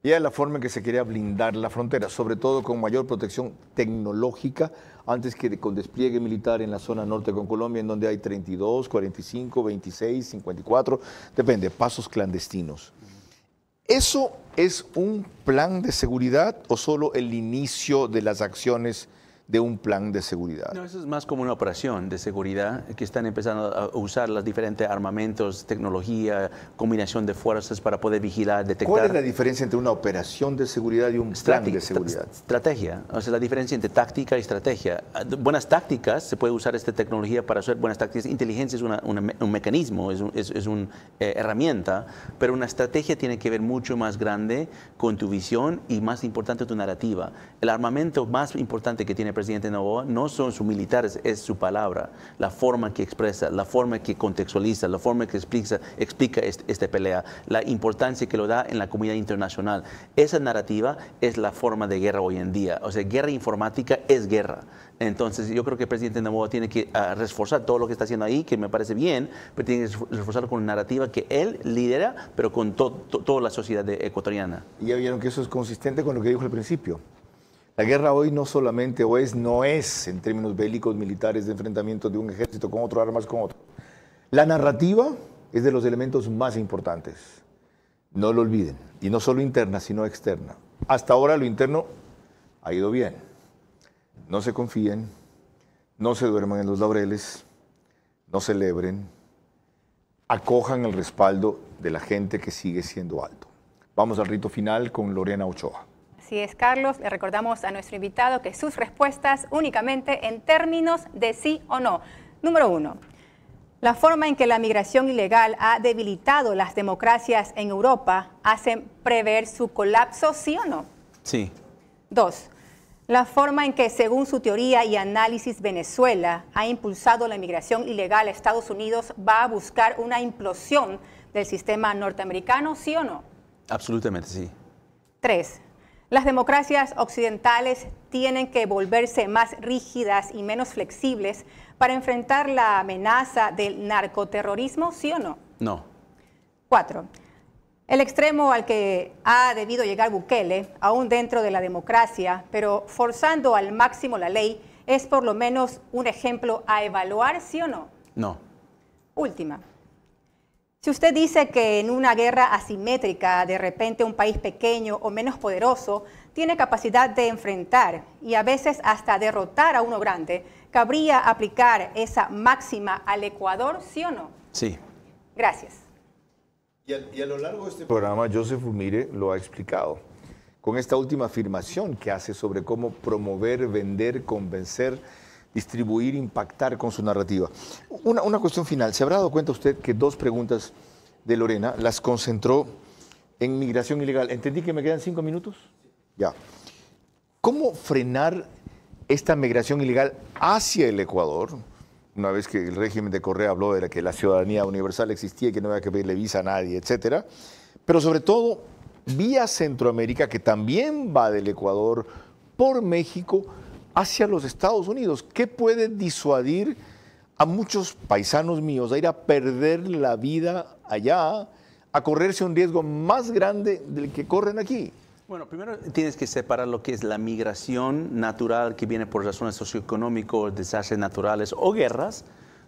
Y es la forma en que se quería blindar la frontera, sobre todo con mayor protección tecnológica, antes que con despliegue militar en la zona norte con Colombia, en donde hay 32, 45, 26, 54, depende, pasos clandestinos. ¿Eso es un plan de seguridad o solo el inicio de las acciones de un plan de seguridad? No, eso es más como una operación de seguridad que están empezando a usar los diferentes armamentos, tecnología, combinación de fuerzas para poder vigilar, detectar. ¿Cuál es la diferencia entre una operación de seguridad y un plan de seguridad? Estrategia, o sea, la diferencia entre táctica y estrategia. Buenas tácticas, se puede usar esta tecnología para hacer buenas tácticas. Inteligencia es un mecanismo, es una herramienta, pero una estrategia tiene que ver mucho más grande con tu visión y más importante tu narrativa. El armamento más importante que tiene el presidente Noboa no son sus militares, es su palabra, la forma que expresa, la forma que contextualiza, la forma que explica esta pelea, la importancia que lo da en la comunidad internacional. Esa narrativa es la forma de guerra hoy en día. O sea, guerra informática es guerra. Entonces, yo creo que el presidente Noboa tiene que reforzar todo lo que está haciendo ahí, que me parece bien, pero tiene que reforzarlo con una narrativa que él lidera, pero con toda la sociedad ecuatoriana. Y ya vieron que eso es consistente con lo que dijo al principio. La guerra hoy no solamente no es en términos bélicos militares de enfrentamiento de un ejército con otro, armas con otro. La narrativa es de los elementos más importantes. No lo olviden. Y no solo interna, sino externa. Hasta ahora lo interno ha ido bien. No se confíen, no se duerman en los laureles, no celebren, acojan el respaldo de la gente que sigue siendo alto. Vamos al rito final con Lorena Ochoa. Así es, Carlos. Le recordamos a nuestro invitado que sus respuestas únicamente en términos de sí o no. Número 1. La forma en que la migración ilegal ha debilitado las democracias en Europa hacen prever su colapso, ¿sí o no? Sí. 2. La forma en que, según su teoría y análisis, Venezuela ha impulsado la migración ilegal a Estados Unidos va a buscar una implosión del sistema norteamericano, ¿sí o no? Absolutamente sí. 3. Las democracias occidentales tienen que volverse más rígidas y menos flexibles para enfrentar la amenaza del narcoterrorismo, ¿sí o no? No. 4. El extremo al que ha debido llegar Bukele, aún dentro de la democracia, pero forzando al máximo la ley, es por lo menos un ejemplo a evaluar, ¿sí o no? No. Última. Si usted dice que en una guerra asimétrica, de repente un país pequeño o menos poderoso tiene capacidad de enfrentar y a veces hasta derrotar a uno grande, ¿cabría aplicar esa máxima al Ecuador, sí o no? Sí. Gracias. Y a lo largo de este programa, Joseph Umire lo ha explicado, con esta última afirmación que hace sobre cómo promover, vender, convencer, distribuir, impactar con su narrativa. Una cuestión final. ¿Se habrá dado cuenta usted que 2 preguntas de Lorena las concentró en migración ilegal? ¿Entendí que me quedan 5 minutos? Ya. ¿Cómo frenar esta migración ilegal hacia el Ecuador, una vez que el régimen de Correa habló de que la ciudadanía universal existía y que no había que pedirle visa a nadie, etcétera, pero sobre todo vía Centroamérica, que también va del Ecuador por México hacia los Estados Unidos. ¿Qué puede disuadir a muchos paisanos míos a ir a perder la vida allá, a correrse un riesgo más grande del que corren aquí? Bueno, primero tienes que separar lo que es la migración natural que viene por razones socioeconómicas, desastres naturales o guerras,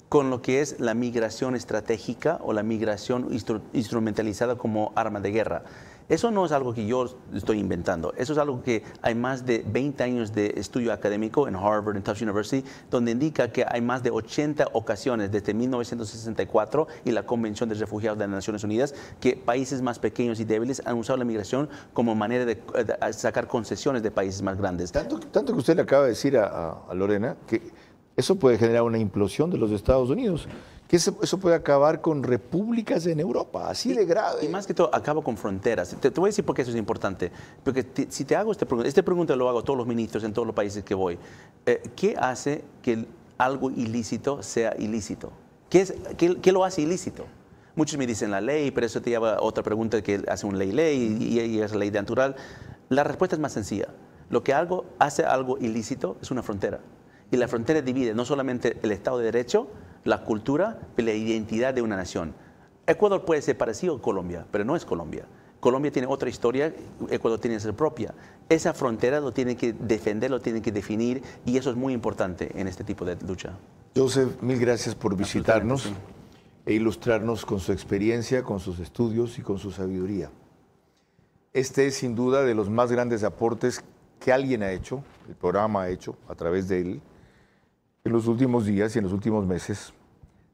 con lo que es la migración estratégica o la migración instrumentalizada como arma de guerra. Eso no es algo que yo estoy inventando. Eso es algo que hay más de 20 años de estudio académico en Harvard, en Tufts University, donde indica que hay más de 80 ocasiones desde 1964 y la Convención de Refugiados de las Naciones Unidas que países más pequeños y débiles han usado la migración como manera de sacar concesiones de países más grandes. Tanto que usted le acaba de decir a Lorena que eso puede generar una implosión de los Estados Unidos, que eso puede acabar con repúblicas en Europa, así de grave. Y más que todo, acaba con fronteras. Te voy a decir por qué eso es importante. Porque si te hago esta pregunta lo hago a todos los ministros en todos los países que voy. ¿Qué hace que algo ilícito sea ilícito? ¿Qué lo hace ilícito? Muchos me dicen la ley, pero eso te lleva a otra pregunta que hace una ley y es ley natural. La respuesta es más sencilla. Lo que hace algo ilícito es una frontera. Y la frontera divide no solamente el Estado de Derecho, la cultura, la identidad de una nación. Ecuador puede ser parecido a Colombia, pero no es Colombia. Colombia tiene otra historia, Ecuador tiene su propia. Esa frontera lo tiene que defender, lo tiene que definir, y eso es muy importante en este tipo de lucha. Joseph, mil gracias por visitarnos e ilustrarnos con su experiencia, con sus estudios y con su sabiduría. Este es sin duda de los más grandes aportes que alguien ha hecho, el programa ha hecho a través de él, en los últimos días y en los últimos meses,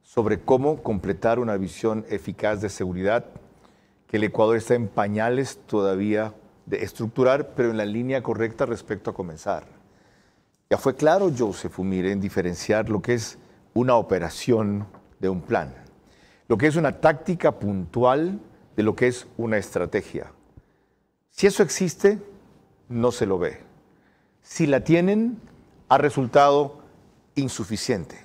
sobre cómo completar una visión eficaz de seguridad que el Ecuador está en pañales todavía de estructurar, pero en la línea correcta respecto a comenzar. Ya fue claro, Joseph Umire, en diferenciar lo que es una operación de un plan, lo que es una táctica puntual de lo que es una estrategia. Si eso existe, no se lo ve. Si la tienen, ha resultado insuficiente.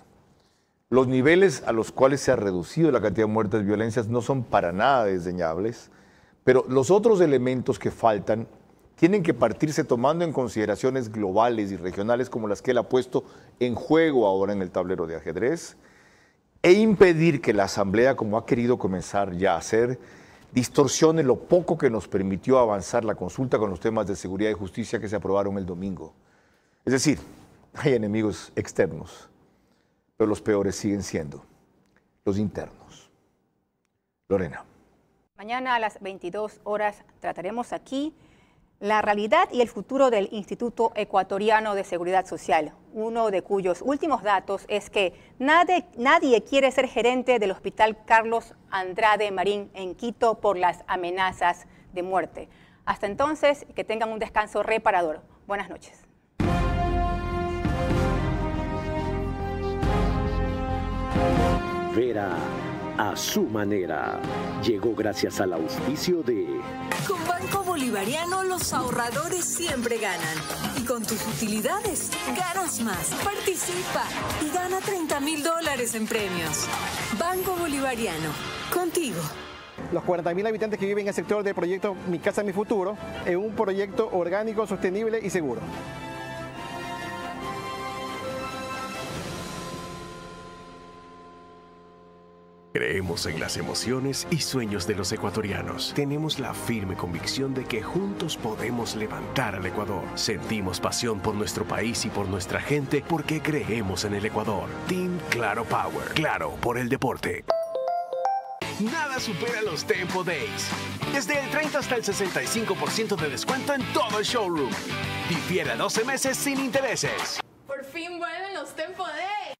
Los niveles a los cuales se ha reducido la cantidad de muertes y violencias no son para nada desdeñables, pero los otros elementos que faltan tienen que partirse tomando en consideraciones globales y regionales como las que él ha puesto en juego ahora en el tablero de ajedrez, e impedir que la Asamblea, como ha querido comenzar ya a hacer, distorsione lo poco que nos permitió avanzar la consulta con los temas de seguridad y justicia que se aprobaron el domingo. Es decir, hay enemigos externos, pero los peores siguen siendo los internos. Lorena. Mañana a las 22 horas trataremos aquí la realidad y el futuro del Instituto Ecuatoriano de Seguridad Social, uno de cuyos últimos datos es que nadie quiere ser gerente del Hospital Carlos Andrade Marín en Quito por las amenazas de muerte. Hasta entonces, que tengan un descanso reparador. Buenas noches. Vera a su manera. Llegó gracias al auspicio de... Con Banco Bolivariano los ahorradores siempre ganan. Y con tus utilidades ganas más. Participa y gana $30.000 en premios. Banco Bolivariano. Contigo. Los 40.000 habitantes que viven en el sector del proyecto Mi Casa, Mi Futuro, en un proyecto orgánico, sostenible y seguro. Creemos en las emociones y sueños de los ecuatorianos. Tenemos la firme convicción de que juntos podemos levantar al Ecuador. Sentimos pasión por nuestro país y por nuestra gente porque creemos en el Ecuador. Team Claro Power. Claro por el deporte. Nada supera los Tempo Days. Desde el 30 hasta el 65% de descuento en todo el showroom. Difiere a 12 meses sin intereses. Por fin vuelven los Tempo Days.